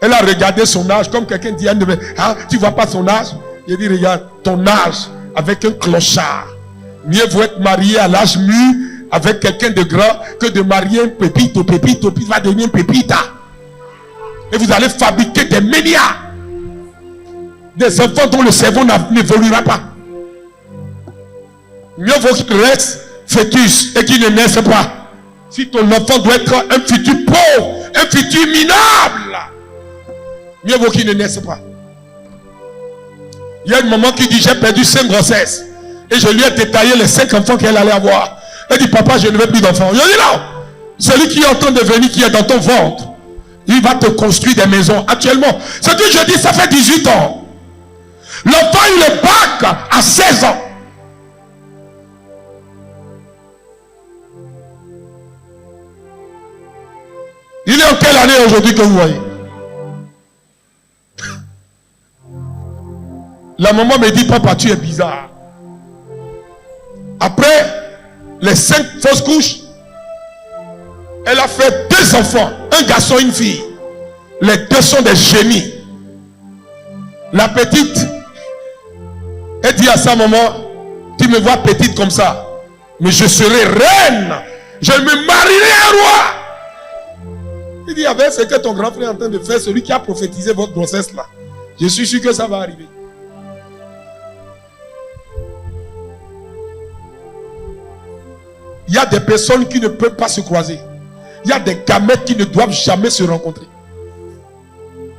Elle a regardé son âge, comme quelqu'un dit, hein, tu vois pas son âge? Il dit, regarde, ton âge avec un clochard. Mieux vaut être marié à l'âge mûr avec quelqu'un de grand que de marier un pépito va devenir un pépita. Et vous allez fabriquer des ménias. Des enfants dont le cerveau n'évoluera pas. Mieux vaut qu'il reste fœtus et qu'il ne naisse pas. Si ton enfant doit être un futur pauvre, un futur minable, mieux vaut qu'il ne naisse pas. Il y a une maman qui dit, j'ai perdu 5 grossesses. Et je lui ai détaillé les 5 enfants qu'elle allait avoir. Elle dit, papa, je ne veux plus d'enfants. Je dis non. Celui qui est en train de venir, qui est dans ton ventre, il va te construire des maisons. Actuellement, ce que je dis, ça fait 18 ans. L'enfant, il est bac à 16 ans. Il est en quelle année aujourd'hui que vous voyez? La maman me dit, papa, tu es bizarre. Après les 5 fausses couches, elle a fait 2 enfants, un garçon et une fille. Les 2 sont des génies. La petite, elle dit à sa maman, tu me vois petite comme ça, mais je serai reine. Je me marierai un roi. Il dit, avec ce que ton grand frère est en train de faire, celui qui a prophétisé votre grossesse là, je suis sûr que ça va arriver. Il y a des personnes qui ne peuvent pas se croiser. Il y a des gamètes qui ne doivent jamais se rencontrer.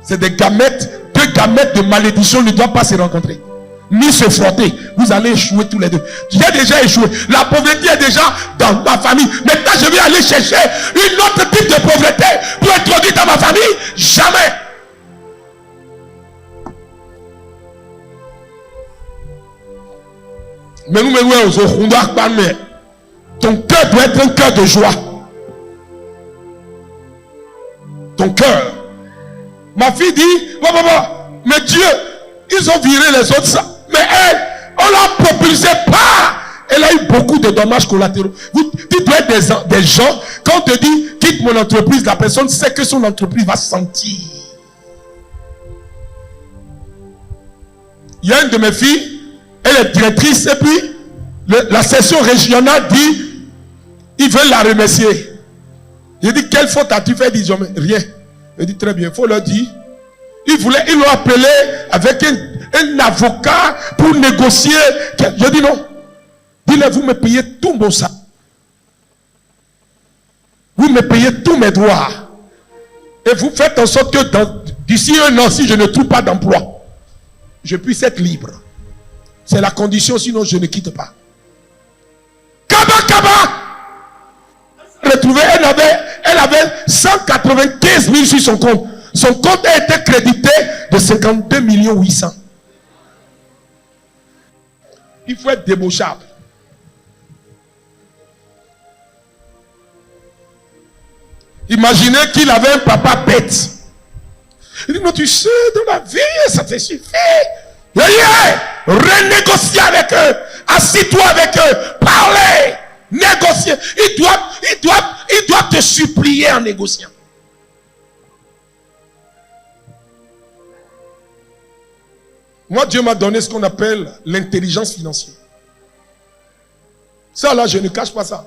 C'est des gamètes, 2 gamètes de malédiction ne doivent pas se rencontrer. Ni se frotter. Vous allez échouer tous les deux. J'ai déjà échoué. La pauvreté est déjà dans ma famille. Maintenant, je vais aller chercher une autre type de pauvreté pour introduire dans ma famille. Jamais. Mais nous, ton cœur doit être un cœur de joie. Ton cœur. Ma fille dit, mais Dieu, ils ont viré les autres ça. Mais elle, on l'a propulsé pas. Elle a eu beaucoup de dommages collatéraux. Tu dois être des gens, quand on te dit quitte mon entreprise, la personne sait que son entreprise va sentir. Il y a une de mes filles, elle est directrice, et puis la section régionale dit ils veulent la remercier. J'ai dit quelle faute as-tu fait? Ils disent rien. Elle dit très bien, il faut leur dire. Ils l'ont appelé avec un avocat pour négocier. Je dis non. Dis-leur, vous me payez tout mon salaire. Vous me payez tous mes droits. Et vous faites en sorte que d'ici un an, si je ne trouve pas d'emploi, je puisse être libre. C'est la condition, sinon je ne quitte pas. Kaba! Retrouvée, elle avait 195 000 sur son compte. Son compte a été crédité de 52 800 000. Il faut être débauchable. Imaginez qu'il avait un papa bête. Il dit, non, tu sais, dans la vie, ça te suffit. Renégocier avec eux. Assis-toi avec eux. Parlez. Négocier. Il doit te supplier en négociant. Moi, Dieu m'a donné ce qu'on appelle l'intelligence financière. Ça, là, je ne cache pas ça.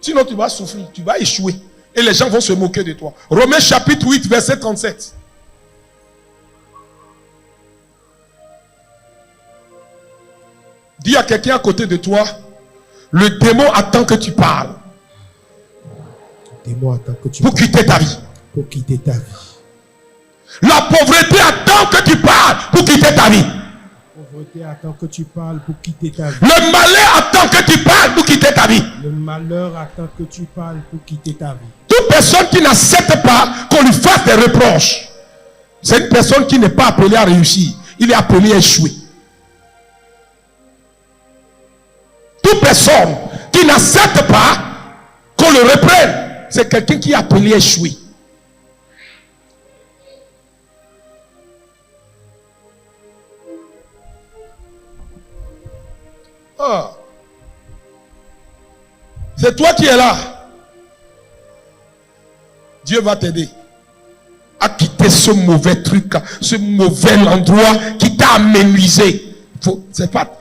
Sinon, tu vas souffrir, tu vas échouer. Et les gens vont se moquer de toi. Romains chapitre 8, verset 37. Dis à quelqu'un à côté de toi, le démon attend que tu parles. Le démon attend que tu pour parles. Quitter ta vie. Pour quitter ta vie. La pauvreté attend que tu parles pour quitter ta vie. La pauvreté attend que tu parles pour quitter ta vie. Le malheur attend que tu parles pour quitter ta vie. Le malheur attend que tu parles pour quitter ta vie. Toute personne qui n'accepte pas qu'on lui fasse des reproches, c'est une personne qui n'est pas appelée à réussir. Il est appelé à échouer. Toute personne qui n'accepte pas qu'on le reprenne, c'est quelqu'un qui est appelé à échouer. Oh. C'est toi qui es là. Dieu va t'aider à quitter ce mauvais truc, ce mauvais endroit qui t'a amenuisé. C'est pas.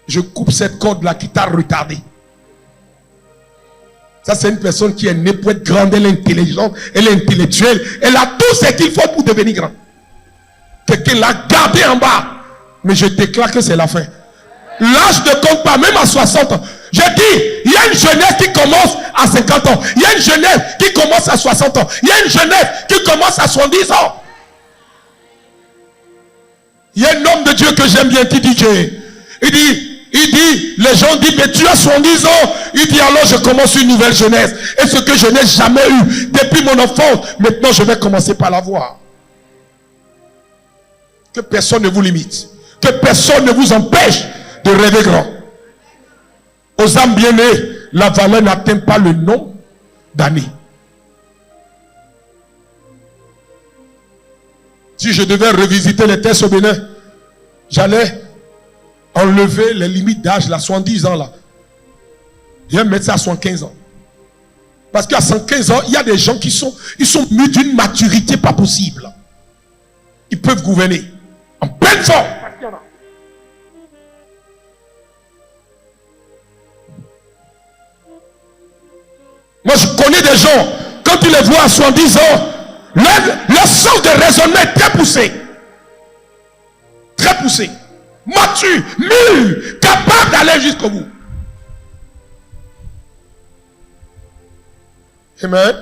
Je coupe cette corde là qui t'a retardé. Ça, c'est une personne qui est née pour être grande, elle est intelligente, elle est intellectuelle, elle a tout ce qu'il faut pour devenir grand. Quelqu'un l'a gardé en bas. Mais je déclare que c'est la fin. L'âge ne compte pas, même à 60 ans. Je dis, il y a une jeunesse qui commence à 50 ans. Il y a une jeunesse qui commence à 60 ans. Il y a une jeunesse qui commence à 70 ans. Il y a un homme de Dieu que j'aime bien qui dit, il dit, les gens disent, mais tu as 70 ans. Il dit, alors je commence une nouvelle jeunesse. Et ce que je n'ai jamais eu depuis mon enfance, maintenant je vais commencer par l'avoir. Que personne ne vous limite. Que personne ne vous empêche de rêver grand. Aux âmes bien-nées, la valeur n'atteint pas le nombre d'années. Si je devais revisiter les textes au Bénin, j'allais enlever les limites d'âge, là, 70 ans là. Je vais mettre ça à 75 ans. Parce qu'à 115 ans, il y a des gens qui sont mûrs d'une maturité pas possible. Ils peuvent gouverner en pleine forme. Moi, je connais des gens, quand tu les vois à 70 ans, leur sens de raisonnement est très poussé. Très poussé. Mature, mûr, capable d'aller jusqu'au bout. Amen.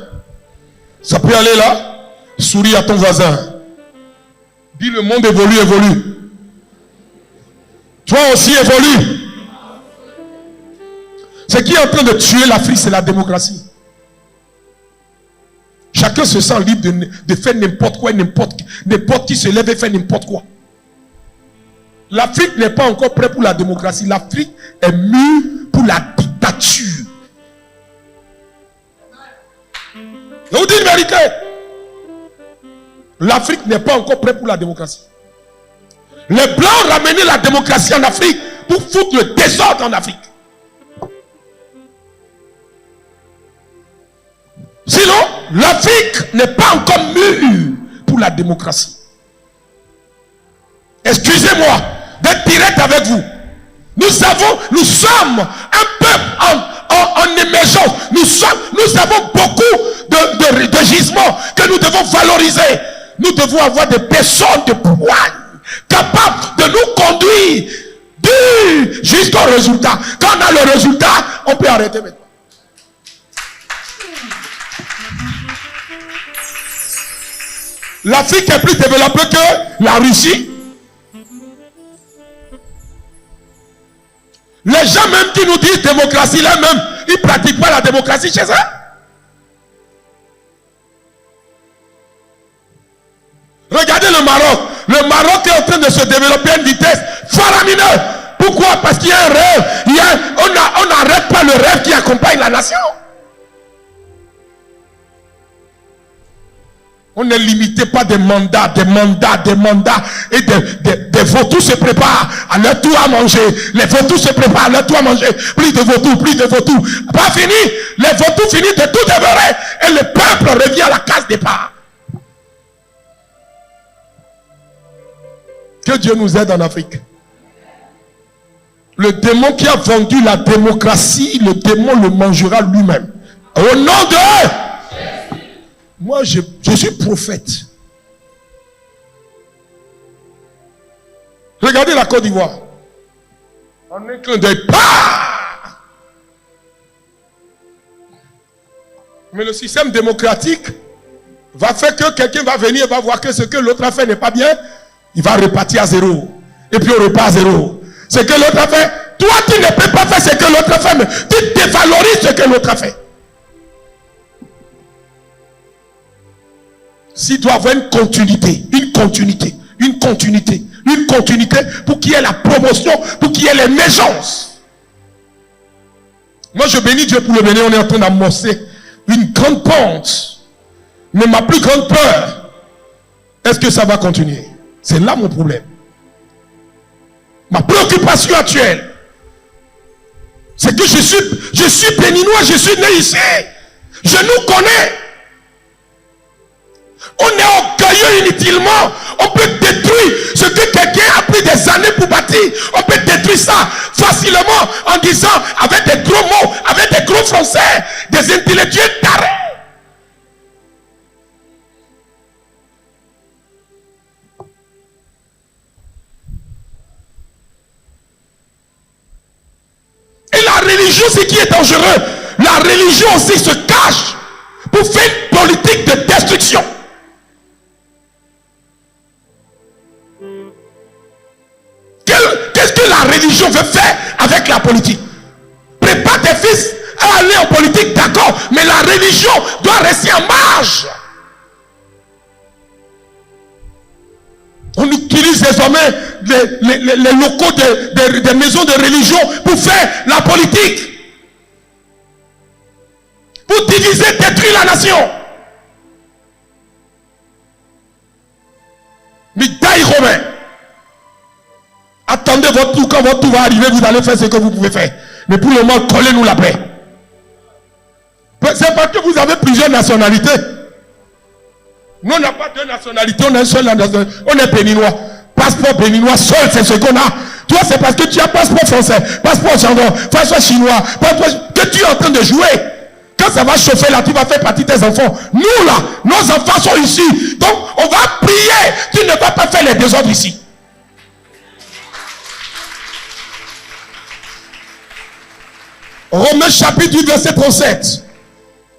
Ça peut aller là. Souris à ton voisin. Dis, le monde évolue. Toi aussi évolue. Ce qui est en train de tuer l'Afrique, c'est la démocratie. Chacun chacun se sent libre de faire n'importe quoi, n'importe qui se lève et fait n'importe quoi. L'Afrique n'est pas encore prête pour la démocratie. L'Afrique est mûre pour la dictature. Je vous dis une vérité. L'Afrique n'est pas encore prête pour la démocratie. Les Blancs ont ramené la démocratie en Afrique pour foutre le désordre en Afrique. Sinon, l'Afrique n'est pas encore mûre pour la démocratie. Excusez-moi d'être direct avec vous. Nous sommes un peuple en émergence. Nous avons beaucoup de gisements que nous devons valoriser. Nous devons avoir des personnes de pouvoir capables de nous conduire jusqu'au résultat. Quand on a le résultat, on peut arrêter maintenant. L'Afrique est plus développée que la Russie. Les gens même qui nous disent démocratie, là même, ils ne pratiquent pas la démocratie chez eux. Regardez le Maroc. Le Maroc est en train de se développer à une vitesse faramineuse. Pourquoi? Parce qu'il y a un rêve. On n'arrête pas le rêve qui accompagne la nation. On ne limité pas des mandats. Et des vautours se préparent à leur tour à manger. Les vautours se préparent à leur tour à manger. Plus de vautours. Pas fini. Les vautours finissent de tout dévorer. Et le peuple revient à la case départ. Que Dieu nous aide en Afrique. Le démon qui a vendu la démocratie, le démon le mangera lui-même. Au nom de... Moi, je suis prophète. Regardez la Côte d'Ivoire. En un clin d'œil. Mais le système démocratique va faire que quelqu'un va venir et va voir que ce que l'autre a fait n'est pas bien. Il va repartir à zéro. Et puis on repart à zéro. Ce que l'autre a fait, toi tu ne peux pas faire ce que l'autre a fait, mais tu dévalorises ce que l'autre a fait. S'il doit avoir une continuité pour qu'il y ait la promotion, pour qu'il y ait l'émergence. Moi je bénis Dieu pour le bénir. On est en train d'amorcer une grande pente. Mais ma plus grande peur, est-ce que ça va continuer? C'est là mon problème. Ma préoccupation actuelle, c'est que je suis béninois, je suis né ici. Je nous connais. On est orgueilleux inutilement. On peut détruire ce que quelqu'un a pris des années pour bâtir. On peut détruire ça facilement en disant avec des gros mots, avec des gros français, des intellectuels tarés. Et la religion, c'est qui est dangereux. La religion aussi se cache pour faire une politique de destruction. Qu'est-ce que la religion veut faire avec la politique? Prépare tes fils à aller en politique, d'accord, mais la religion doit rester en marge. On utilise désormais les locaux des maisons de religion pour faire la politique. Pour diviser, détruire la nation. Midaï romain. Attendez votre tour. Quand votre tour va arriver, vous allez faire ce que vous pouvez faire. Mais pour le moment, collez-nous la paix. C'est parce que vous avez plusieurs nationalités. Nous, on n'a pas deux nationalités, on a une seule nationalité. On est béninois. Passeport béninois seul, c'est ce qu'on a. Toi, c'est parce que tu as passeport français, passeport chandon, passeport chinois, passeport que tu es en train de jouer. Quand ça va chauffer là, tu vas faire partie de tes enfants. Nous là, nos enfants sont ici. Donc, on va prier. Tu ne vas pas faire les désordres ici. Romains chapitre 8, verset 37.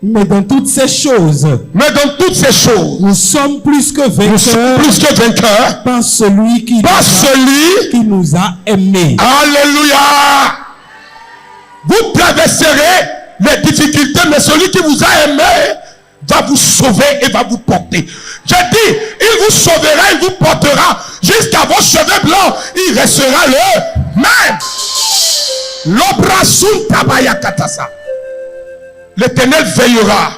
Mais dans toutes ces choses, nous sommes plus que vainqueurs, par celui qui nous a aimés. Alléluia. Vous traverserez les difficultés, mais celui qui vous a aimé va vous sauver et va vous porter. Je dis, il vous sauvera, il vous portera jusqu'à vos cheveux blancs. Il restera le même. L'obrasun tabaya katasa. L'Éternel veillera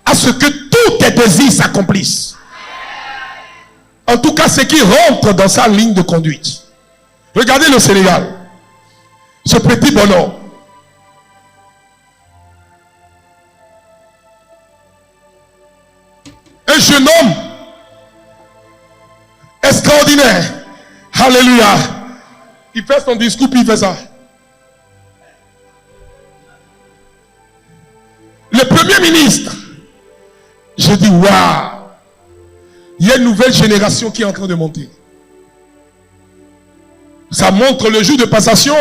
à ce que tous tes désirs s'accomplissent. En tout cas, ce qui rentre dans sa ligne de conduite. Regardez le Sénégal. Ce petit bonhomme. Un jeune homme extraordinaire. Alléluia. Il fait son discours puis il fait ça. Le premier ministre. Je dis waouh. Il y a une nouvelle génération qui est en train de monter. Ça montre le jour de passation.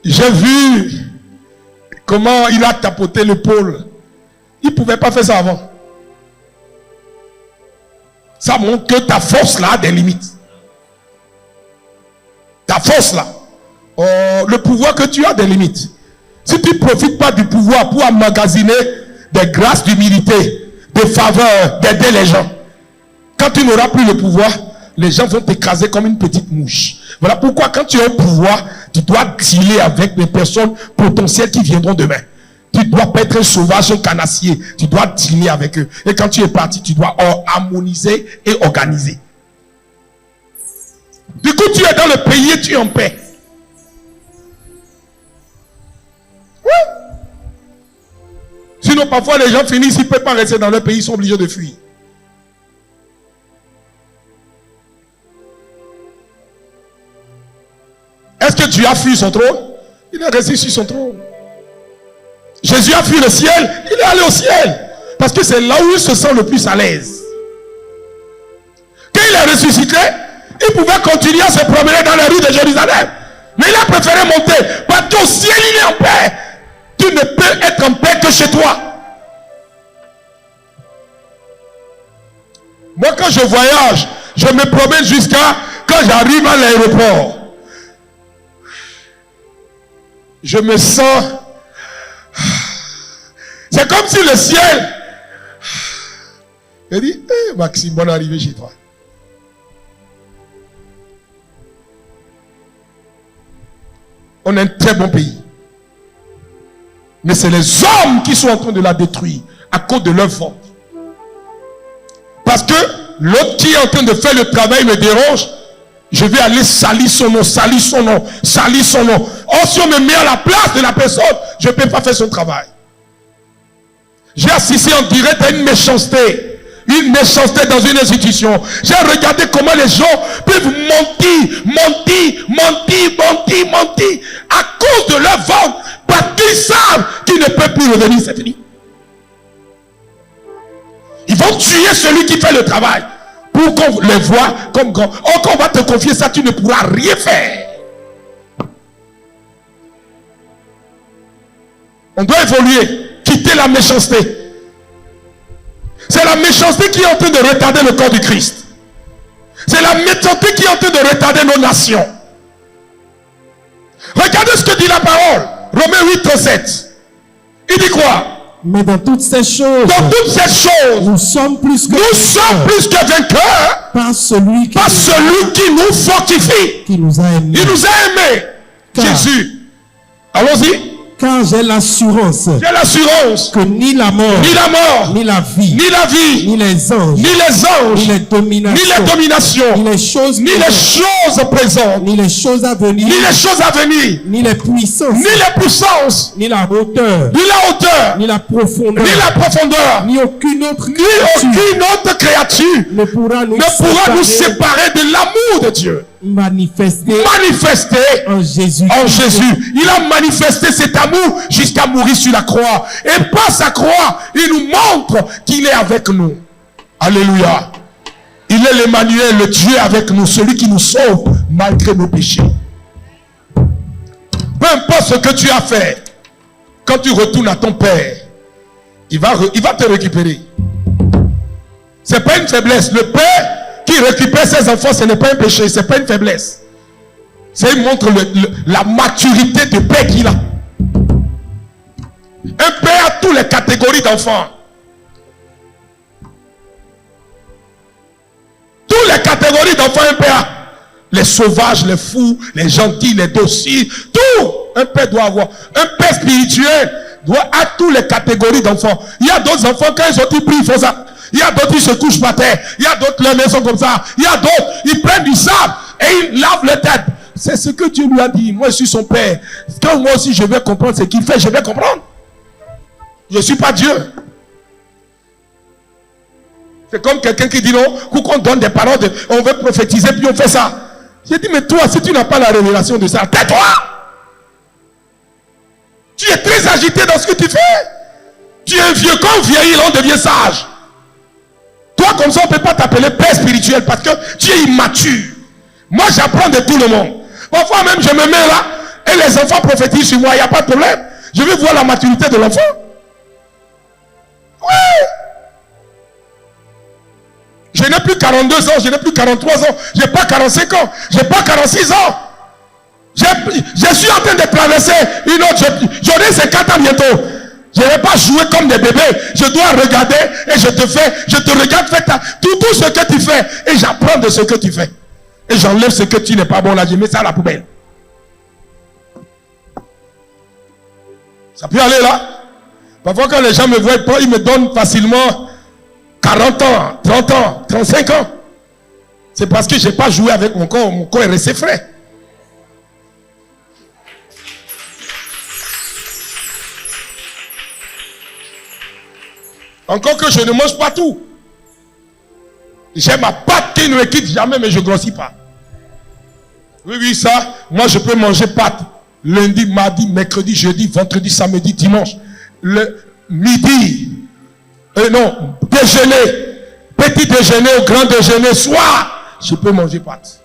J'ai vu comment il a tapoté l'épaule. Il ne pouvait pas faire ça avant. Ça montre que ta force là a des limites. Ta force là. Le pouvoir que tu as a des limites. Si tu ne profites pas du pouvoir pour emmagasiner des grâces d'humilité, des faveurs, d'aider les gens. Quand tu n'auras plus le pouvoir, les gens vont t'écraser comme une petite mouche. Voilà pourquoi quand tu as un pouvoir, tu dois dealer avec les personnes potentielles qui viendront demain. Tu ne dois pas être un sauvage, un canassier. Tu dois dealer avec eux. Et quand tu es parti, tu dois harmoniser et organiser. Du coup, tu es dans le pays et tu es en paix. Oui. Sinon, parfois, les gens finissent, ils ne peuvent pas rester dans leur pays, ils sont obligés de fuir. Est-ce que Dieu a fui son trône? Il est resté sur son trône. Jésus a fui le ciel, il est allé au ciel. Parce que c'est là où il se sent le plus à l'aise. Quand il est ressuscité, il pouvait continuer à se promener dans les rues de Jérusalem. Mais il a préféré monter. Parce qu'au ciel, il est en paix. Tu ne peux être en paix que chez toi. Moi, quand je voyage, je me promène jusqu'à quand j'arrive à l'aéroport. Je me sens... C'est comme si le ciel... Il dit, hey, Maxime, bonne arrivée chez toi. On a un très bon pays. Mais c'est les hommes qui sont en train de la détruire à cause de leur faute. Parce que l'autre qui est en train de faire le travail me dérange. Je vais aller salir son nom, salir son nom, salir son nom. Or, si on me met à la place de la personne, je ne peux pas faire son travail. J'ai assisté en direct à une méchanceté. Une méchanceté dans une institution. J'ai regardé comment les gens peuvent mentir à cause de leur vente. Parce qu'ils savent qu'ils ne peuvent plus revenir, c'est fini. Ils vont tuer celui qui fait le travail. Pour qu'on les voit comme grand. Or, quand on va te confier ça, tu ne pourras rien faire. On doit évoluer, quitter la méchanceté. C'est la méchanceté qui est en train de retarder le corps du Christ. C'est la méchanceté qui est en train de retarder nos nations. Regardez ce que dit la parole. Romains 8, 37. Il dit quoi? Mais dans toutes ces choses, nous sommes plus que vainqueurs par celui qui nous fortifie, qui nous a aimés. Il nous a aimés. Jésus. Allons-y. Car j'ai l'assurance que ni la mort, ni la vie, ni les anges, ni les dominations, ni les choses présentes, ni les choses à venir, ni les puissances, ni la hauteur, ni la profondeur, ni aucune autre créature ne pourra nous séparer de l'amour de Dieu. Manifesté en Jésus. Il a manifesté cet amour jusqu'à mourir sur la croix. Et par sa croix, il nous montre qu'il est avec nous. Alléluia. Il est l'Emmanuel, le Dieu avec nous, celui qui nous sauve malgré nos péchés. Peu importe ce que tu as fait, quand tu retournes à ton Père, il va te récupérer. Ce n'est pas une faiblesse. Le Père qui récupère ses enfants, ce n'est pas un péché, ce n'est pas une faiblesse. Ça montre la maturité de père qu'il a. Un père a toutes les catégories d'enfants. les catégories d'enfants un père. Les sauvages, les fous, les gentils, les dociles, tout. Un père doit avoir. Un père spirituel doit avoir toutes les catégories d'enfants. Il y a d'autres enfants, quand ils sont prient, ils font ça. Il y a d'autres, ils se couchent par terre. Il y a d'autres, leurs mains sont comme ça. Il y a d'autres, ils prennent du sable et ils lavent leur tête. C'est ce que Dieu lui a dit. Moi, je suis son père. Quand moi aussi, je vais comprendre ce qu'il fait, je vais comprendre. Je ne suis pas Dieu. C'est comme quelqu'un qui dit non, qu'on donne des paroles, on veut prophétiser, puis on fait ça. J'ai dit, mais toi, si tu n'as pas la révélation de ça, tais-toi. Tu es très agité dans ce que tu fais. Tu es vieux. Quand on vieillit, on devient sage. Toi, comme ça, on ne peut pas t'appeler père spirituel parce que tu es immature. Moi, j'apprends de tout le monde. Parfois même, je me mets là et les enfants prophétisent sur moi. Il n'y a pas de problème. Je veux voir la maturité de l'enfant. Oui. Je n'ai plus 42 ans, je n'ai plus 43 ans, je n'ai pas 45 ans, je n'ai pas 46 ans. Je suis en train de traverser une autre. J'en ai 50 ans bientôt. Je ne vais pas jouer comme des bébés. Je dois regarder et je te regarde, fais tout ce que tu fais. Et j'apprends de ce que tu fais. Et j'enlève ce que tu n'es pas bon là, je mets ça à la poubelle. Ça peut aller là. Parfois quand les gens me voient, ils me donnent facilement 40 ans, 30 ans, 35 ans. C'est parce que je n'ai pas joué avec mon corps. Mon corps est resté frais. Encore que je ne mange pas tout. J'ai ma pâte qui ne me quitte jamais, mais je ne grossis pas. Oui, ça, moi je peux manger pâte. Lundi, mardi, mercredi, jeudi, vendredi, samedi, dimanche. Le midi. Non, déjeuner. Petit déjeuner ou grand déjeuner, soir. Je peux manger pâte.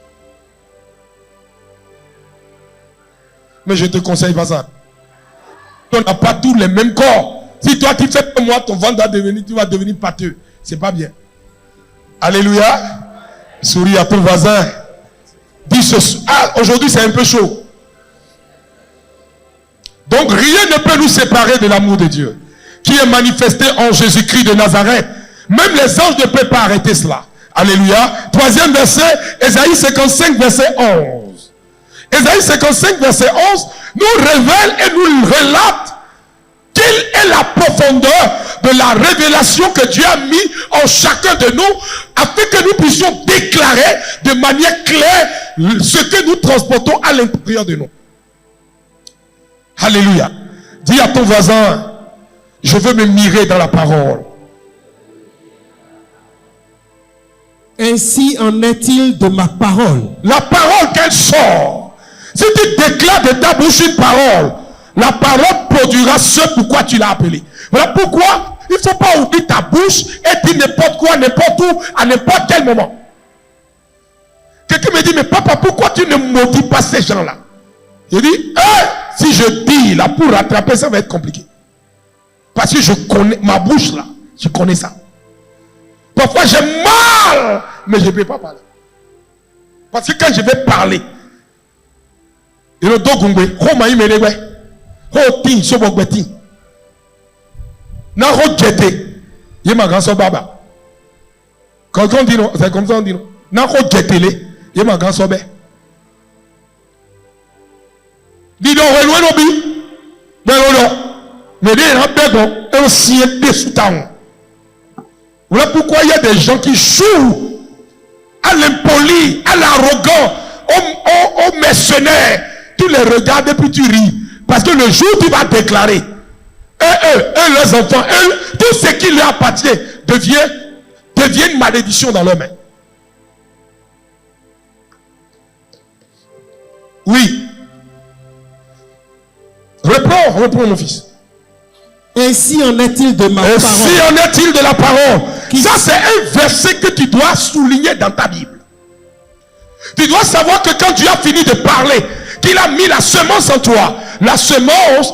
Mais je te conseille pas ça. On n'a pas tous les mêmes corps. Si toi tu fais comme moi, ton ventre va devenir, tu vas devenir pâteux. C'est pas bien. Alléluia. Souris à ton voisin. Dis ce, aujourd'hui c'est un peu chaud. Donc rien ne peut nous séparer de l'amour de Dieu qui est manifesté en Jésus-Christ de Nazareth. Même les anges ne peuvent pas arrêter cela. Alléluia. Troisième verset, Ésaïe 55 verset 11. Ésaïe 55 verset 11 nous révèle et nous relate quelle est la profondeur de la révélation que Dieu a mis en chacun de nous afin que nous puissions déclarer de manière claire ce que nous transportons à l'intérieur de nous. Alléluia. Dis à ton voisin, je veux me mirer dans la parole. Ainsi en est-il de ma parole. La parole qu'elle sort. Si tu déclares de ta bouche une parole, la parole produira ce pourquoi tu l'as appelé. Voilà pourquoi il ne faut pas ouvrir ta bouche et dire n'importe quoi, n'importe où, à n'importe quel moment. Quelqu'un me dit, mais papa, pourquoi tu ne maudis pas ces gens-là? Je dis, si je dis là pour rattraper, ça va être compliqué. Parce que je connais ma bouche là, je connais ça. Parfois j'ai mal, mais je ne peux pas parler. Parce que quand je vais parler, et le dogungwe, Roma imelegwe, Roti, Sobogweti, Naro Djete, Yema Ganso Baba. Quand on dit non, c'est comme ça on dit non. Naro Djetele, Yema Ganso Be. Dis donc, Relouenobi, Belolo, mais des gens et aussi des sous-tans. Voilà pourquoi il y a des gens qui jouent à l'impoli, à l'arrogant, aux mercenaires. Tu les regardes et puis tu ris. Parce que le jour où tu vas déclarer, eux, leurs enfants, tout ce qui leur appartient devient une malédiction dans leurs mains. Oui. Reprends mon fils. Ainsi en est-il de ma parole. Ainsi en est-il de la parole. Ça c'est un verset que tu dois souligner dans ta Bible. Tu dois savoir que quand Dieu a fini de parler, qu'il a mis la semence en toi. La semence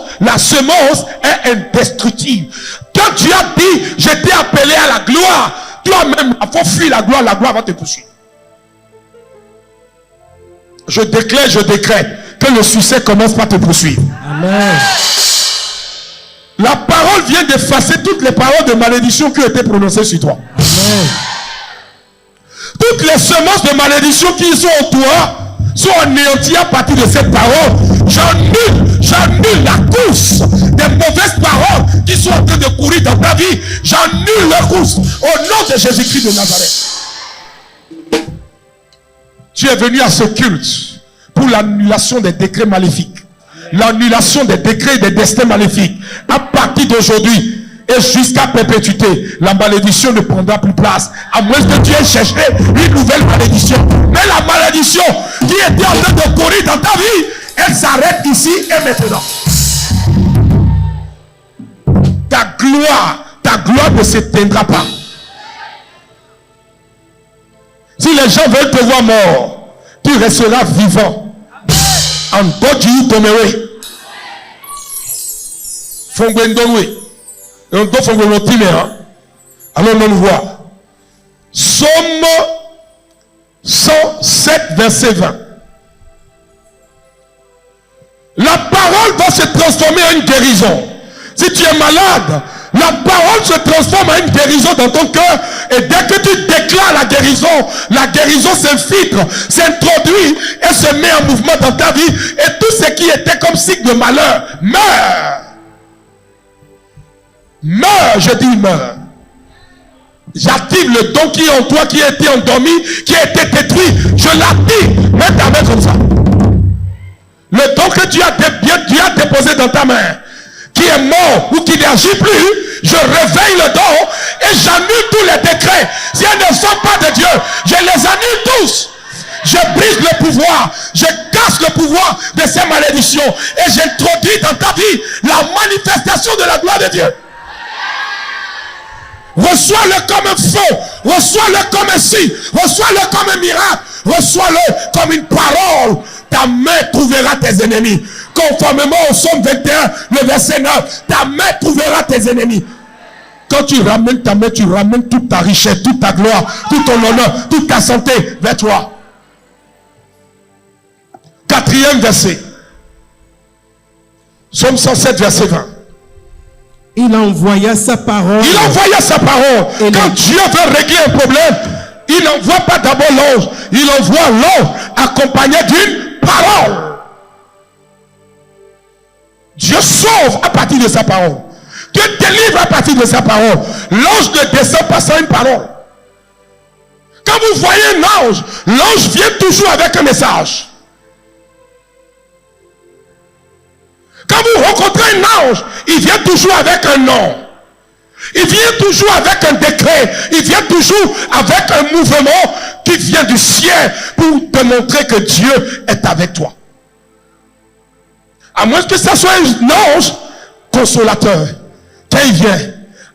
est indestructible. Quand Dieu a dit, je t'ai appelé à la gloire, toi-même, il faut fuir la gloire va te poursuivre. Je déclare, je décrète que le succès commence par te poursuivre. Amen. La parole vient d'effacer toutes les paroles de malédiction qui ont été prononcées sur toi. Amen. Toutes les semaines semences de malédiction qui sont en toi sont anéanties à partir de cette parole. J'annule la course des mauvaises paroles qui sont en train de courir dans ta vie. J'annule leur course au nom de Jésus-Christ de Nazareth. Tu es venu à ce culte pour l'annulation des décrets maléfiques. L'annulation des décrets et des destins maléfiques. À partir d'aujourd'hui et jusqu'à perpétuité, la malédiction ne prendra plus place. À moins que tu aies cherché une nouvelle malédiction. Mais la malédiction qui était en train de courir dans ta vie, elle s'arrête ici et maintenant. Ta gloire ne s'éteindra pas. Si les gens veulent te voir mort, tu resteras vivant. En Godji Tomewe. Fongwendowe. On doit faire le time. Alors on voit. Somme 107, verset 20. La parole va se transformer en une guérison. Si tu es malade, la parole se transforme en une guérison dans ton cœur. Et dès que tu déclares la guérison s'infiltre, s'introduit et se met en mouvement dans ta vie. Et tout ce qui était comme signe de malheur meurt. Meurs, je dis meurs. J'active le don qui est en toi, qui a été endormi, qui a été détruit. Je l'active. Mets ta main comme ça. Le don que tu as déposé dans ta main, qui est mort ou qui n'agit plus, je réveille le don et j'annule tous les décrets. Si elles ne sont pas de Dieu, je les annule tous. Je brise le pouvoir, je casse le pouvoir de ces malédictions et j'introduis dans ta vie la manifestation de la gloire de Dieu. Reçois-le comme un feu, reçois-le comme un signe, reçois-le comme un miracle, reçois-le comme une parole. Ta main trouvera tes ennemis. Conformément au psaume 21, le verset 9, ta main trouvera tes ennemis. Quand tu ramènes ta main, tu ramènes toute ta richesse, toute ta gloire, tout ton honneur, toute ta santé vers toi. 4e verset. Psaume 107, verset 20. Il envoya sa parole. Il envoya sa parole. Quand Dieu veut régler un problème, il n'envoie pas d'abord l'ange. Il envoie l'ange accompagné d'une parole. Dieu sauve à partir de sa parole. Dieu délivre à partir de sa parole. L'ange ne descend pas sans une parole. Quand vous voyez un ange, l'ange vient toujours avec un message. Quand vous rencontrez un ange, il vient toujours avec un nom. Il vient toujours avec un décret. Il vient toujours avec un mouvement qui vient du ciel pour te montrer que Dieu est avec toi. À moins que ça soit un ange consolateur. Quand il vient,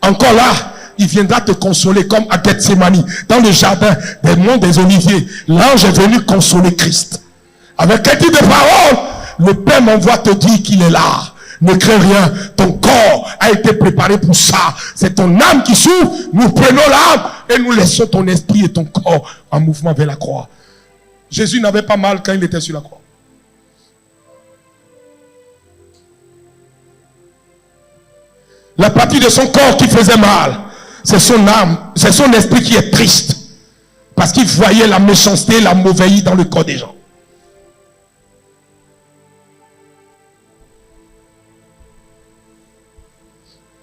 encore là, il viendra te consoler comme à Gethsémani, dans le jardin des monts des Oliviers. L'ange est venu consoler Christ. Avec quel type de parole? Le Père m'envoie te dire qu'il est là. Ne crains rien. Ton corps a été préparé pour ça. C'est ton âme qui souffre. Nous prenons l'âme et nous laissons ton esprit et ton corps en mouvement vers la croix. Jésus n'avait pas mal quand il était sur la croix. La partie de son corps qui faisait mal, c'est son âme, c'est son esprit qui est triste. Parce qu'il voyait la méchanceté, la mauvaise dans le corps des gens.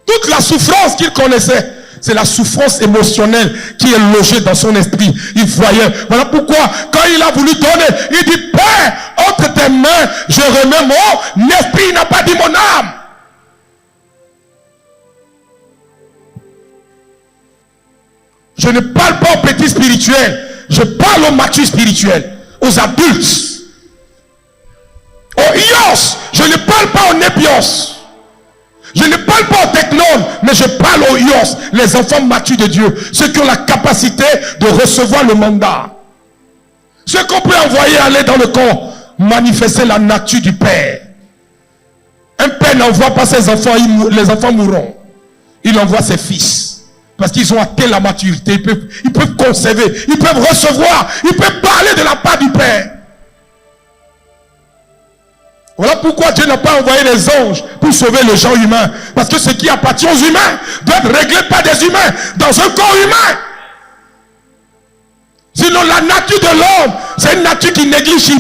Toute la souffrance qu'il connaissait, c'est la souffrance émotionnelle qui est logée dans son esprit. Il voyait. Voilà pourquoi, quand il a voulu donner, il dit, Père, entre tes mains, je remets mon esprit. Il n'a pas dit mon âme. Je ne parle pas aux petits spirituels. Je parle aux matures spirituels, aux adultes. Aux ios. Je ne parle pas aux népios. Je ne parle pas aux technones, mais je parle aux ios, les enfants matures de Dieu, ceux qui ont la capacité de recevoir le mandat. Ceux qu'on peut envoyer aller dans le corps, manifester la nature du Père. Un père n'envoie pas ses enfants, les enfants mourront. Il envoie ses fils. Parce qu'ils ont atteint la maturité, ils peuvent conserver, ils peuvent recevoir, ils peuvent parler de la part du Père. Voilà pourquoi Dieu n'a pas envoyé les anges pour sauver les gens humains. Parce que ce qui appartient aux humains doit être réglé par des humains dans un corps humain. Sinon non, la nature de l'homme, c'est une nature qui néglige, qui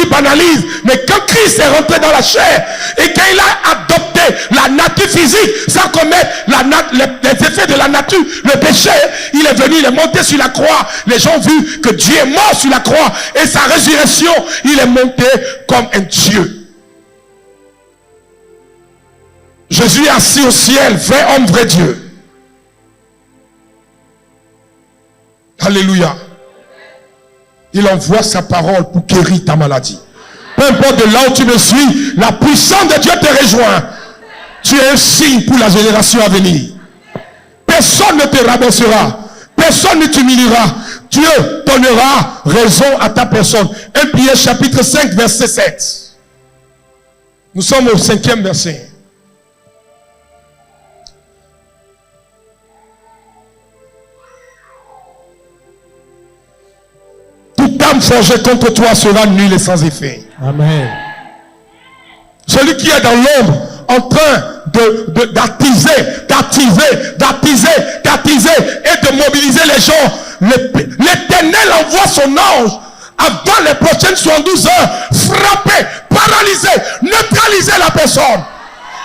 banalise. Mais quand Christ est rentré dans la chair et qu'il a adopté la nature physique sans commettre les effets de la nature, le péché, il est venu, il est monté sur la croix. Les gens ont vu que Dieu est mort sur la croix et sa résurrection, il est monté comme un Dieu. Jésus est assis au ciel, vrai homme, vrai Dieu. Alléluia. Il envoie sa parole pour guérir ta maladie. Peu importe de là où tu me suis, la puissance de Dieu te rejoint. Tu es un signe pour la génération à venir. Personne ne te rabaissera. Personne ne t'humiliera. Dieu donnera raison à ta personne. 1 Pierre chapitre 5 verset 7. Nous sommes au 5e verset. Toute âme forgée contre toi sera nulle et sans effet. Amen. Celui qui est dans l'ombre en train d'attiser et de mobiliser les gens, l'Éternel envoie son ange avant les prochaines 72 heures, frapper, paralyser, neutraliser la personne.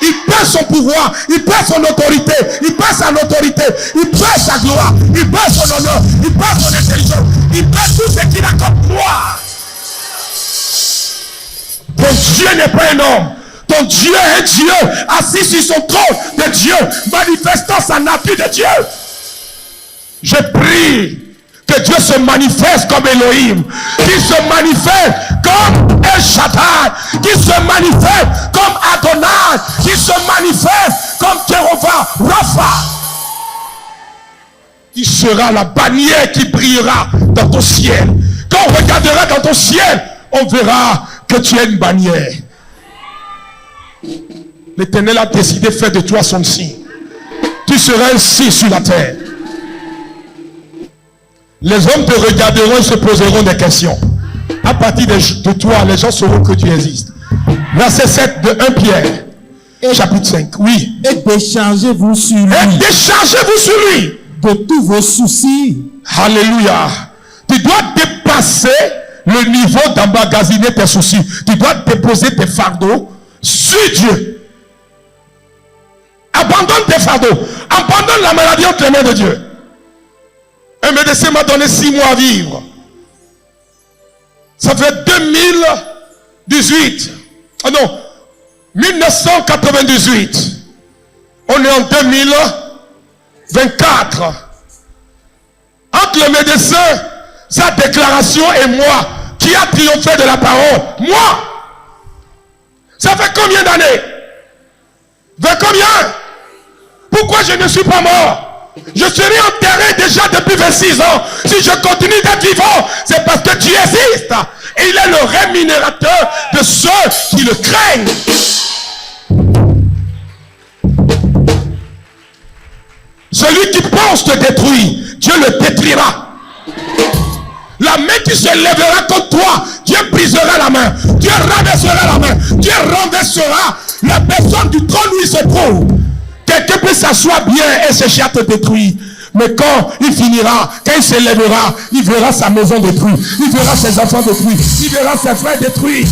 Il perd son pouvoir, il perd son autorité, il perd sa notoriété, il perd sa gloire, il perd son honneur, il perd son intelligence, il perd tout ce qu'il a comme pouvoir. Ton Dieu n'est pas un homme. Ton Dieu est Dieu, assis sur son trône de Dieu, manifestant sa nature de Dieu. Je prie que Dieu se manifeste comme Elohim, qu'il se manifeste comme El Shaddai, qu'il se manifeste comme Adonai, qu'il se manifeste comme Jéhovah Rapha. Il sera la bannière qui brillera dans ton ciel. Quand on regardera dans ton ciel, on verra que tu es une bannière. L'Éternel a décidé de faire de toi son signe. Tu seras un signe sur la terre. Les hommes te regarderont et se poseront des questions. À partir de toi, les gens sauront que tu existes. Verset 7 de 1 Pierre, chapitre 5. Oui. Et déchargez-vous sur lui. Et déchargez-vous sur lui. De tous vos soucis. Alléluia. Tu dois dépasser le niveau d'emmagasiner tes soucis. Tu dois déposer tes fardeaux sur Dieu. Abandonne tes fardeaux. Abandonne la maladie entre les mains de Dieu. Un médecin m'a donné 6 mois à vivre. Ça fait 2018. Ah non, 1998. On est en 2024. Entre le médecin, sa déclaration et moi, qui a triomphé de la parole? Moi. Ça fait combien d'années? Vers combien? Pourquoi je ne suis pas mort? Je serai enterré déjà depuis 26 ans. Si je continue d'être vivant, c'est parce que Dieu existe. Et il est le rémunérateur de ceux qui le craignent. Celui qui pense te détruire, Dieu le détruira. La main qui se lèvera contre toi, Dieu brisera la main. Dieu renversera la main. Dieu renversera la personne du trône où il se trouve. Quelqu'un peut s'asseoir bien et chercher à te détruire. Mais quand il finira, quand il se lèvera, il verra sa maison détruite. Il verra ses enfants détruits. Il verra ses frères détruits.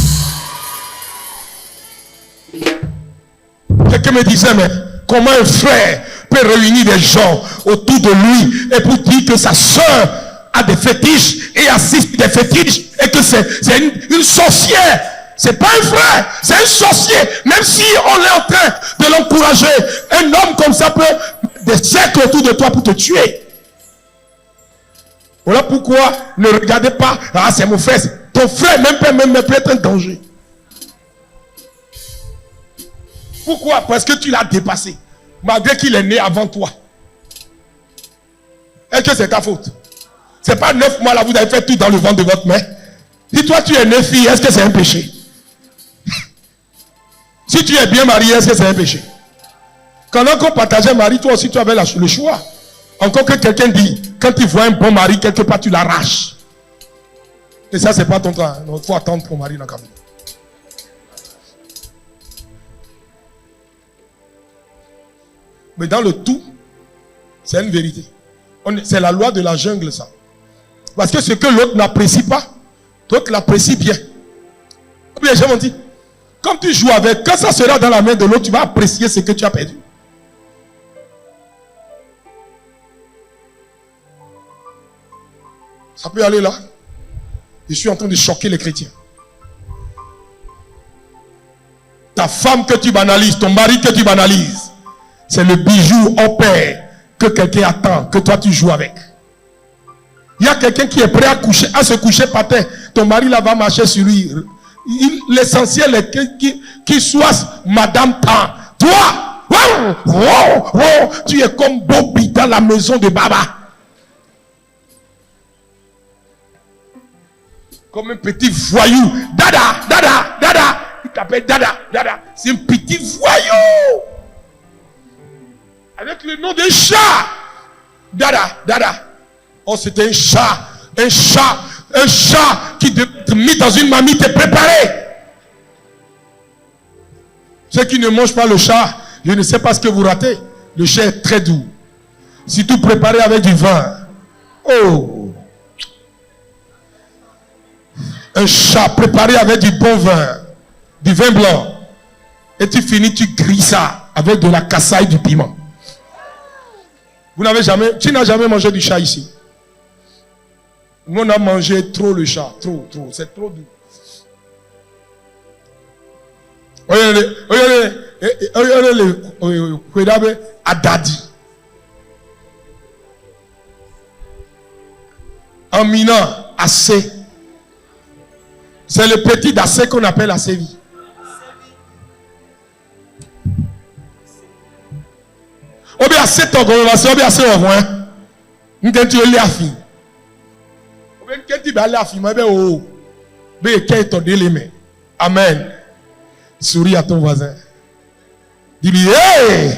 Quelqu'un me disait, mais comment un frère peut réunir des gens autour de lui et pour dire que sa soeur a des fétiches et assiste des fétiches et que c'est une sorcière? C'est pas un frère, c'est un sorcier. Même si on est en train de l'encourager, un homme comme ça peut des cercles autour de toi pour te tuer. Voilà pourquoi ne regardez pas, ah c'est mon frère. Ton frère même peut être un danger. Pourquoi? Parce que tu l'as dépassé. Malgré qu'il est né avant toi. Est-ce que c'est ta faute? C'est pas 9 mois là, vous avez fait tout dans le ventre de votre mère. Si toi tu es né fille, est-ce que c'est un péché? Si tu es bien marié, est-ce que c'est un péché? Quand on partageait mari, toi aussi tu avais le choix. Encore que quelqu'un dit, quand tu vois un bon mari, quelque part tu l'arraches. Et ça, c'est pas ton temps. Il faut attendre ton mari dans le cabinet. Mais dans le tout, c'est une vérité. C'est la loi de la jungle, ça. Parce que ce que l'autre n'apprécie pas, l'autre l'apprécie bien. Comme les gens m'ont dit, quand tu joues avec, quand ça sera dans la main de l'autre, tu vas apprécier ce que tu as perdu. Ça peut aller là. Je suis en train de choquer les chrétiens. Ta femme que tu banalises, ton mari que tu banalises, c'est le bijou au père que quelqu'un attend, que toi tu joues avec. Il y a quelqu'un qui est prêt à se coucher par terre. Ton mari là va marcher sur lui. L'essentiel est qu'il soit Madame Tan. Toi, tu es comme Bobby dans la maison de Baba. Comme un petit voyou. Dada. Il t'appelle Dada. C'est un petit voyou. Avec le nom d'un chat. Dada. Oh, c'était un chat qui te mit dans une marmite préparée. Ceux qui ne mangent pas le chat, je ne sais pas ce que vous ratez. Le chat est très doux. Si tout préparé avec du vin. Oh. Un chat préparé avec du bon vin. Du vin blanc. Et tu finis, tu grilles ça avec de la cassaille, du piment. Tu n'as jamais mangé du chat ici. Nous, on a mangé trop le chat. Trop. C'est trop doux. Regardez, Adadi. Amina, assez. C'est le petit d'Assé qu'on appelle Assévi. Obi Assé ton conversation, Obi Assé au moins. Nous quand tu es là fille. Obi quand tu vas là fille, mais oh, mais quand tu donnes les mains. Amen. Souris à ton voisin. Dis-lui, hey!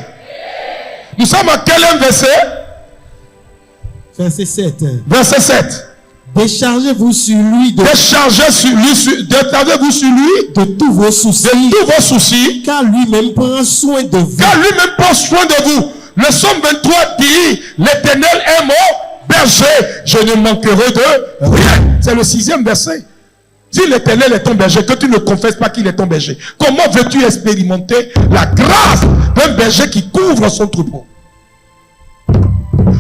Nous sommes à quel verset? Verset 7. Verset 7. Déchargez-vous sur lui de tous vos soucis. Car lui-même prend soin de vous. Le Somme 23 dit, l'Éternel est mon berger, je ne manquerai de rien. C'est le 6e verset. Si l'Éternel est ton berger, que tu ne confesses pas qu'il est ton berger, comment veux-tu expérimenter la grâce d'un berger qui couvre son troupeau?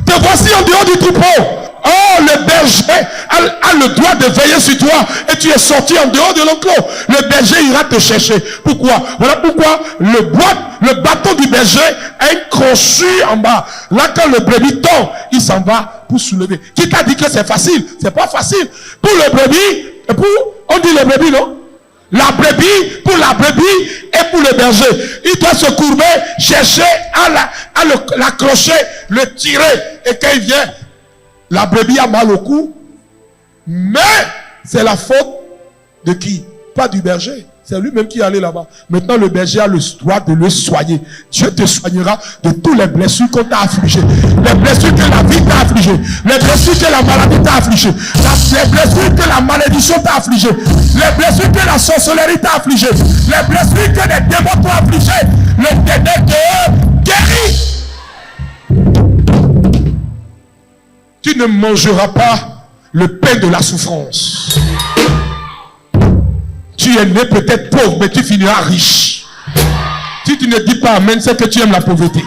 Te voici en dehors du troupeau. Oh, le berger a le droit de veiller sur toi et tu es sorti en dehors de l'enclos. Le berger ira te chercher. Pourquoi? Voilà pourquoi le bâton du berger a une crochure en bas. Là, quand le brebis tombe, il s'en va pour soulever. Qui t'a dit que c'est facile? C'est pas facile. Pour le brebis, on dit le brebis, non? La brebis, pour la brebis et pour le berger. Il doit se courber, chercher à l'accrocher, le tirer. Et quand il vient, la brebis a mal au cou. Mais c'est la faute de qui? Pas du berger. C'est lui-même qui est allé là-bas. Maintenant, le berger a le droit de le soigner. Dieu te soignera de toutes les blessures qu'on t'a affligées. Les blessures que la vie t'a affligées. Les blessures que la maladie t'a affligées. Les blessures que la malédiction t'a affligées. Les blessures que la sorcellerie t'a affligées. Les blessures que les démons t'ont affligées. L'Éternel te guérit. Tu ne mangeras pas le pain de la souffrance. Tu es né peut-être pauvre, mais tu finiras riche. Si tu ne dis pas amen, c'est que tu aimes la pauvreté.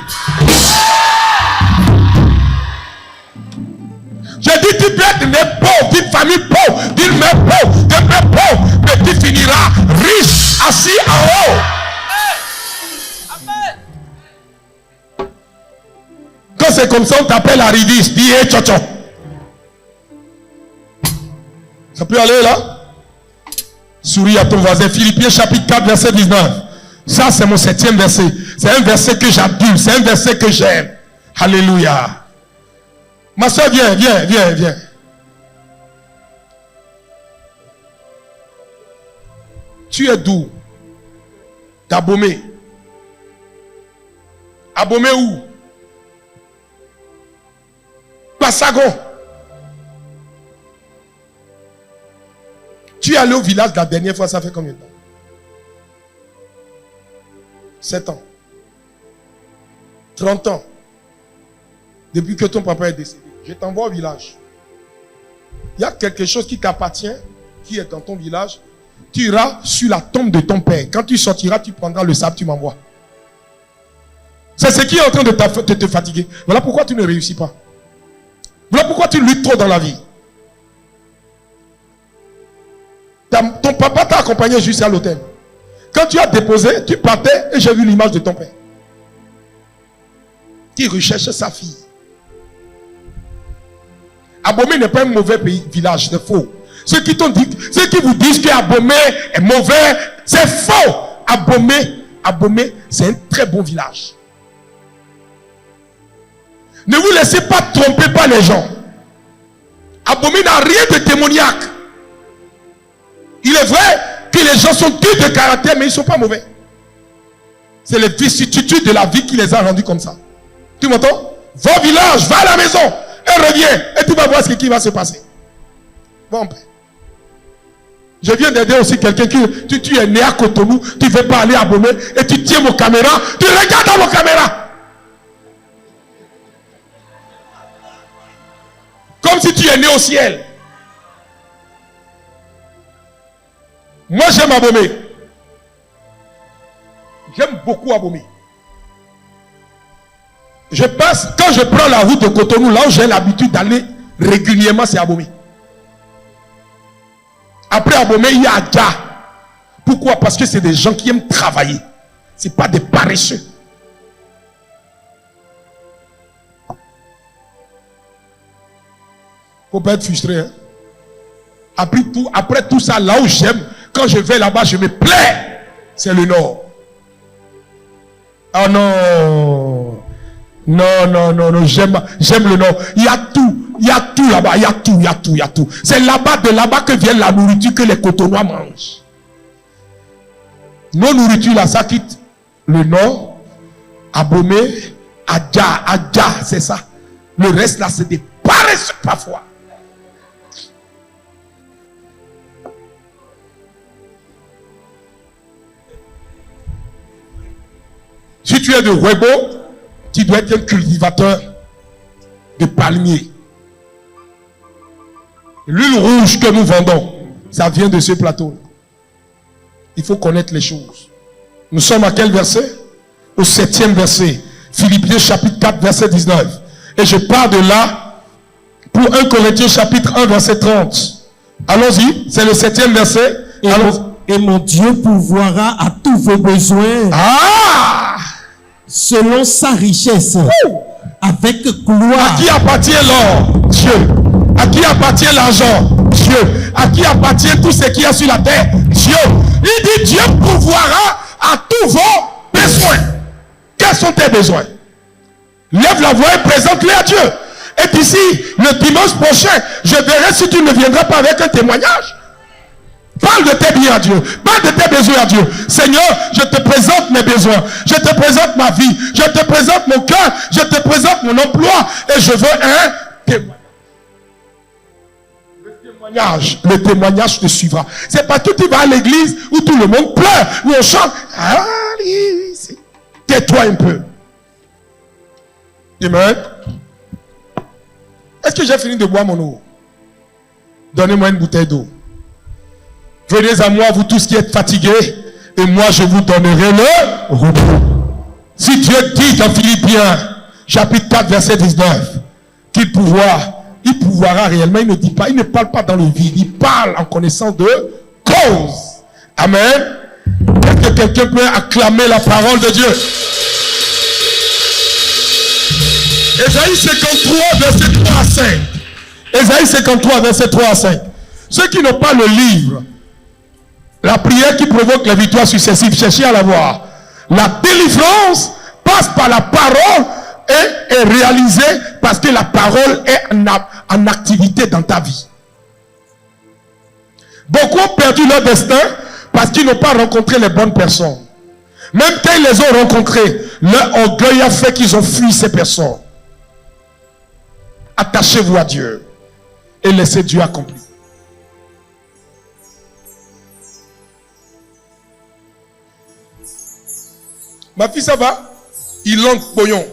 Je dis, tu peux être né pauvre, d'une famille pauvre, d'une mère pauvre, d'un père pauvre, mais tu finiras riche, assis en haut. Quand c'est comme ça, on t'appelle arriviste. Dis, hey, tchotcho. Ça peut aller là? Souris à ton voisin. Philippiens chapitre 4 verset 19. Ça c'est mon 7e verset. C'est un verset que j'adule. C'est un verset que j'aime. Alléluia. Ma soeur, viens. Tu es d'où? D'Abomey. Abomey où? Passagon. Tu es allé au village la dernière fois, ça fait combien de temps? 7 ans. 30 ans. Depuis que ton papa est décédé. Je t'envoie au village. il y a quelque chose qui t'appartient, qui est dans ton village. Tu iras sur la tombe de ton père. Quand tu sortiras, tu prendras le sable, tu m'envoies. C'est ce qui est en train de te fatiguer. Voilà pourquoi tu ne réussis pas. Voilà pourquoi tu luttes trop dans la vie. Ton papa t'a accompagné jusqu'à l'hôtel. Quand tu as déposé, tu partais et j'ai vu l'image de ton père. Qui recherche sa fille. Abomey n'est pas un mauvais village, c'est faux. Ceux qui vous disent que Abomey est mauvais, c'est faux. Abomey, c'est un très bon village. Ne vous laissez pas tromper par les gens. Abomey n'a rien de démoniaque. Il est vrai que les gens sont durs de caractère, mais ils ne sont pas mauvais. C'est les vicissitudes de la vie qui les a rendus comme ça. Tu m'entends? Va au village, va à la maison, et reviens, et tu vas voir ce qui va se passer. Va en paix. Je viens d'aider aussi quelqu'un qui, tu es né à Cotonou, tu ne veux pas aller à Abomey, et tu tiens vos caméras, tu regardes dans vos caméras. Comme si tu es né au ciel. Moi, j'aime Abomey. J'aime beaucoup Abomey. Je passe, quand je prends la route de Cotonou, là où j'ai l'habitude d'aller régulièrement, c'est Abomey. Après Abomey, il y a Adja. Pourquoi? Parce que c'est des gens qui aiment travailler. Ce n'est pas des paresseux. Il ne faut pas être frustré. Hein? Après tout ça, là où j'aime, quand je vais là-bas, je me plais. C'est le Nord. Oh non. Non, j'aime le Nord. Il y a tout là-bas, il y a tout. C'est là-bas, de là-bas que vient la nourriture que les Cotonois mangent. Nos nourritures là, ça quitte le Nord, Abomey, Adja, c'est ça. Le reste là, c'est des paresseux parfois. Si tu es de Ouébo, tu dois être un cultivateur de palmiers. L'huile rouge que nous vendons, ça vient de ce plateau. Il faut connaître les choses. Nous sommes à quel verset? Au 7e verset. Philippiens chapitre 4, verset 19. Et je pars de là pour 1 Corinthiens chapitre 1, verset 30. Allons-y, c'est le 7e verset. Et mon Dieu pourvoira à tous vos besoins. Selon sa richesse. Avec gloire. À qui appartient l'or? Dieu. À qui appartient l'argent? Dieu. À qui appartient tout ce qu'il y a sur la terre? Dieu. Il dit Dieu pourvoira à tous vos besoins. Quels sont tes besoins? Lève la voix et présente-les à Dieu. Et d'ici le dimanche prochain, je verrai si tu ne viendras pas avec un témoignage. Parle de tes biens à Dieu. Parle de tes besoins à Dieu. Seigneur, je te présente mes besoins. Je te présente ma vie. Je te présente mon cœur. Je te présente mon emploi. Et je veux un témoignage. Le témoignage te suivra. C'est pas tout, tu vas à l'église où tout le monde pleure. Où on chante. Tais-toi un peu. Amen. Est-ce que j'ai fini de boire mon eau? Donnez-moi une bouteille d'eau. Venez à moi, vous tous qui êtes fatigués, et moi je vous donnerai le repos. Si Dieu dit dans Philippiens, chapitre 4, verset 19, qu'il pourvoira réellement, il ne dit pas, il ne parle pas dans le vide, il parle en connaissance de cause. Amen. Est-ce que quelqu'un peut acclamer la parole de Dieu? Ésaïe 53, verset 3 à 5. Ésaïe 53, verset 3 à 5. Ceux qui n'ont pas le livre, la prière qui provoque les victoires successives, cherchez à la voir. La délivrance passe par la parole et est réalisée parce que la parole est en activité dans ta vie. Beaucoup ont perdu leur destin parce qu'ils n'ont pas rencontré les bonnes personnes. Même quand ils les ont rencontrés, leur orgueil a fait qu'ils ont fui ces personnes. Attachez-vous à Dieu et laissez Dieu accomplir. Ma fille, ça va? Il langue Poyon.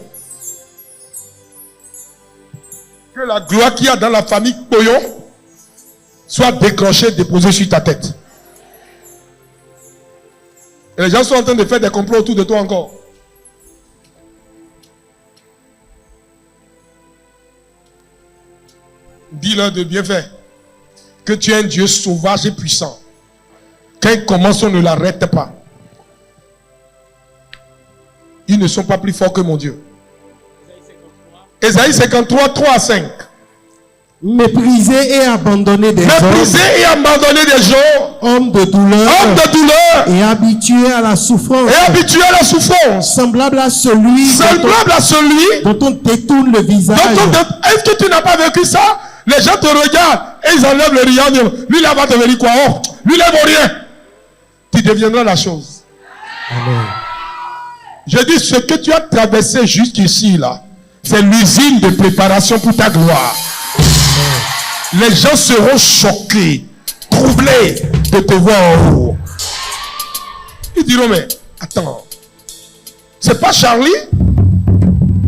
Que la gloire qu'il y a dans la famille Poyon soit déclenché, déposé sur ta tête. Et les gens sont en train de faire des complots autour de toi encore. Dis-leur de bien faire. Que tu es un Dieu sauvage et puissant. Quand il commence, on ne l'arrête pas. Ils ne sont pas plus forts que mon Dieu. Ésaïe 53, 3 à 5. Méprisé et abandonné des hommes. Méprisé et abandonné des gens. Homme de douleur. Homme de douleur. Et habitué à la souffrance. Et habitué à la souffrance. Semblable à celui. Semblable à celui. Dont on détourne le visage. Est-ce que tu n'as pas vécu ça? Les gens te regardent et ils enlèvent le riant. Lui là va devenir quoi? Oh, lui là vaut rien. Tu deviendras la chose. Amen. Je dis ce que tu as traversé jusqu'ici là, c'est l'usine de préparation pour ta gloire. Amen. Les gens seront choqués, troublés de te voir en haut. Ils diront mais attends, c'est pas Charlie,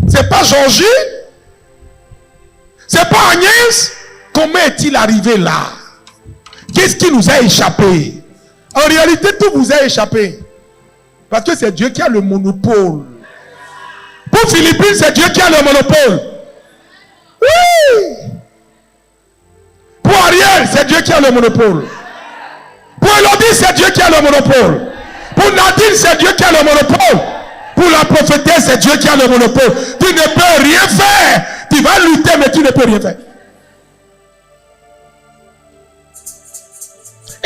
c'est pas Georgie, c'est pas Agnès. Comment est-il arrivé là? Qu'est-ce qui nous a échappé? En réalité, tout vous a échappé. Parce que c'est Dieu qui a le monopole. Pour Philippines, c'est Dieu qui a le monopole. Oui. Pour Ariel, c'est Dieu qui a le monopole. Pour Elodie, c'est Dieu qui a le monopole. Pour Nadine, c'est Dieu qui a le monopole. Pour la prophétesse, c'est Dieu qui a le monopole. Tu ne peux rien faire. Tu vas lutter, mais tu ne peux rien faire.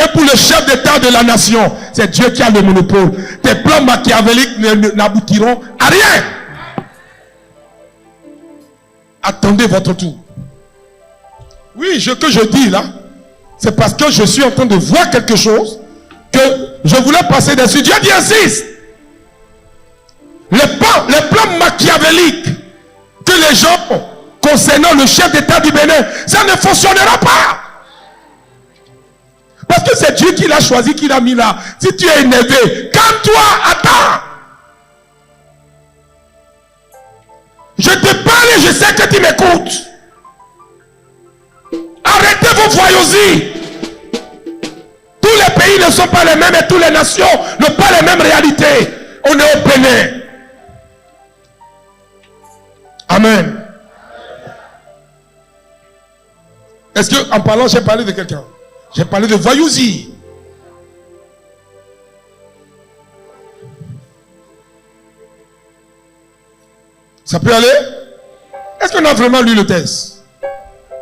Et pour le chef d'État de la nation, c'est Dieu qui a le monopole. Tes plans machiavéliques n'aboutiront à rien. Attendez votre tour. Oui, ce que je dis là, c'est parce que je suis en train de voir quelque chose que je voulais passer dessus. Dieu dit insiste. Les plans machiavéliques que les gens ont concernant le chef d'État du Bénin, ça ne fonctionnera pas. Parce que c'est Dieu qui l'a choisi, qui l'a mis là. Si tu es énervé, calme-toi, attends. Je te parle et je sais que tu m'écoutes. Arrêtez vos voyousies. Tous les pays ne sont pas les mêmes et toutes les nations n'ont pas les mêmes réalités. On est au Bénin. Amen. Est-ce que en parlant, j'ai parlé de quelqu'un? J'ai parlé de voyousie. Ça peut aller? Est-ce qu'on a vraiment lu le texte?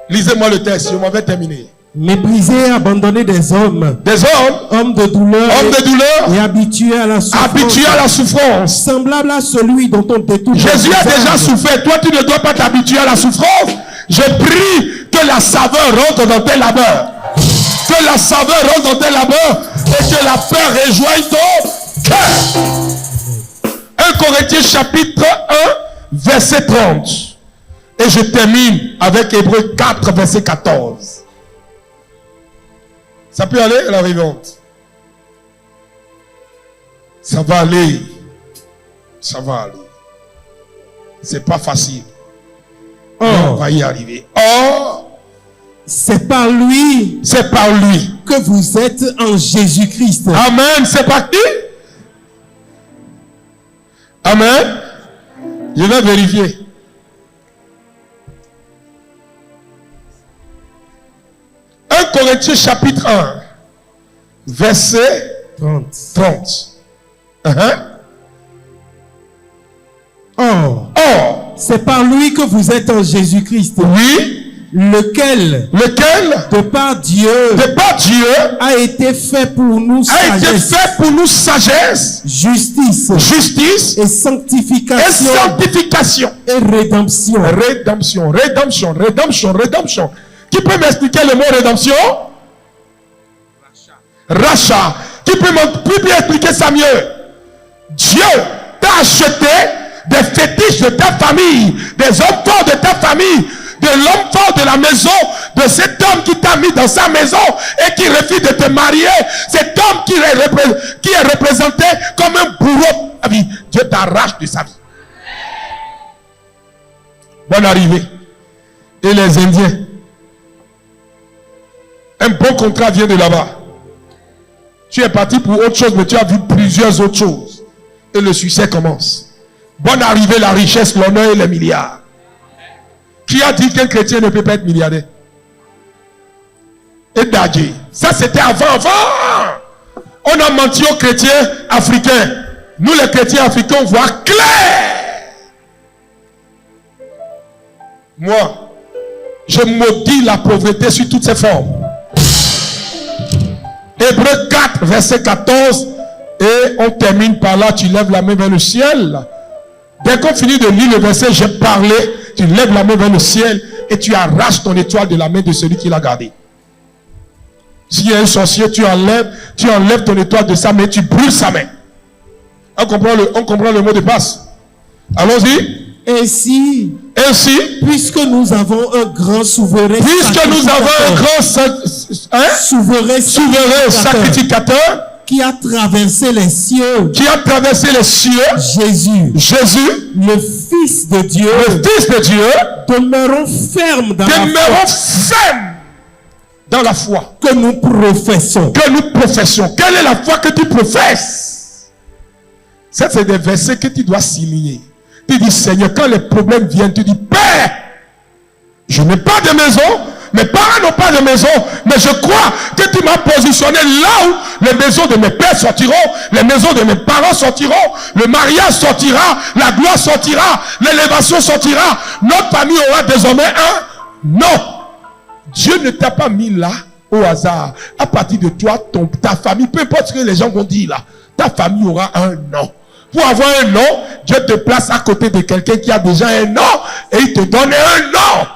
Lisez-moi le texte, je m'en vais terminer. Méprisé et abandonné des hommes. Des hommes. Hommes de douleur. Hommes de douleur. Et habitués à la souffrance. Habitués à la souffrance. Semblable à celui dont on détourne. Jésus a déjà souffert. Toi, tu ne dois pas t'habituer à la souffrance. Je prie que la saveur rentre dans tes labeurs. Que la saveur rentre dans tes labeurs. Et que la paix rejoigne ton cœur. 1 Corinthiens chapitre 1, verset 30. Et je termine avec Hébreux 4, verset 14. Ça peut aller, la vivante? Ça va aller. Ça va aller. C'est pas facile. On va y arriver. C'est par lui. C'est par lui. Que vous êtes en Jésus-Christ. Amen. C'est par qui? Amen. Je vais vérifier. Corinthiens chapitre 1, verset 30. Or, c'est par lui que vous êtes en Jésus-Christ. Oui. Lequel, de par Dieu, a été fait pour nous sagesse, justice et sanctification et rédemption. Rédemption. Qui peut m'expliquer le mot rédemption? Rachat. Qui peut bien expliquer ça mieux? Dieu t'a acheté des fétiches de ta famille, des hommes forts de ta famille, de l'homme fort de la maison, de cet homme qui t'a mis dans sa maison et qui refuse de te marier, cet homme qui est représenté comme un bourreau de ta vie. Dieu t'arrache de sa vie. Bonne arrivée. Et les Indiens? 1 Un bon contrat vient de là-bas. Tu es parti pour autre chose, mais tu as vu plusieurs autres choses. Et le succès commence. Bonne arrivée, la richesse, l'honneur et les milliards. Qui a dit qu'un chrétien ne peut pas être milliardaire? Et Dadji. Ça, c'était avant. On a menti aux chrétiens africains. Nous, les chrétiens africains, on voit clair. Moi, je maudis la pauvreté sur toutes ses formes. Hébreux 4, verset 14. Et on termine par là. Tu lèves la main vers le ciel. Dès qu'on finit de lire le verset, j'ai parlé. Tu lèves la main vers le ciel et tu arraches ton étoile de la main de celui qui l'a gardée. S'il y a un sorcier, tu enlèves ton étoile de sa main, tu brûles sa main. On comprend le mot de passe. Allons-y. Ainsi, puisque nous avons un grand souverain souverain sacrificateur qui a traversé les cieux, Jésus, le Fils de Dieu, demeurons fermes dans la foi que nous professons. Quelle est la foi que tu professes? Ça, c'est des versets que tu dois signer. Tu dis, Seigneur, quand les problèmes viennent, tu dis, Père, je n'ai pas de maison, mes parents n'ont pas de maison, mais je crois que tu m'as positionné là où les maisons de mes pères sortiront, les maisons de mes parents sortiront, le mariage sortira, la gloire sortira, l'élévation sortira, notre famille aura désormais un nom. Dieu ne t'a pas mis là au hasard. À partir de toi, ta famille, peu importe ce que les gens vont dire là, ta famille aura un nom. Pour avoir un nom, Dieu te place à côté de quelqu'un qui a déjà un nom et il te donne un nom.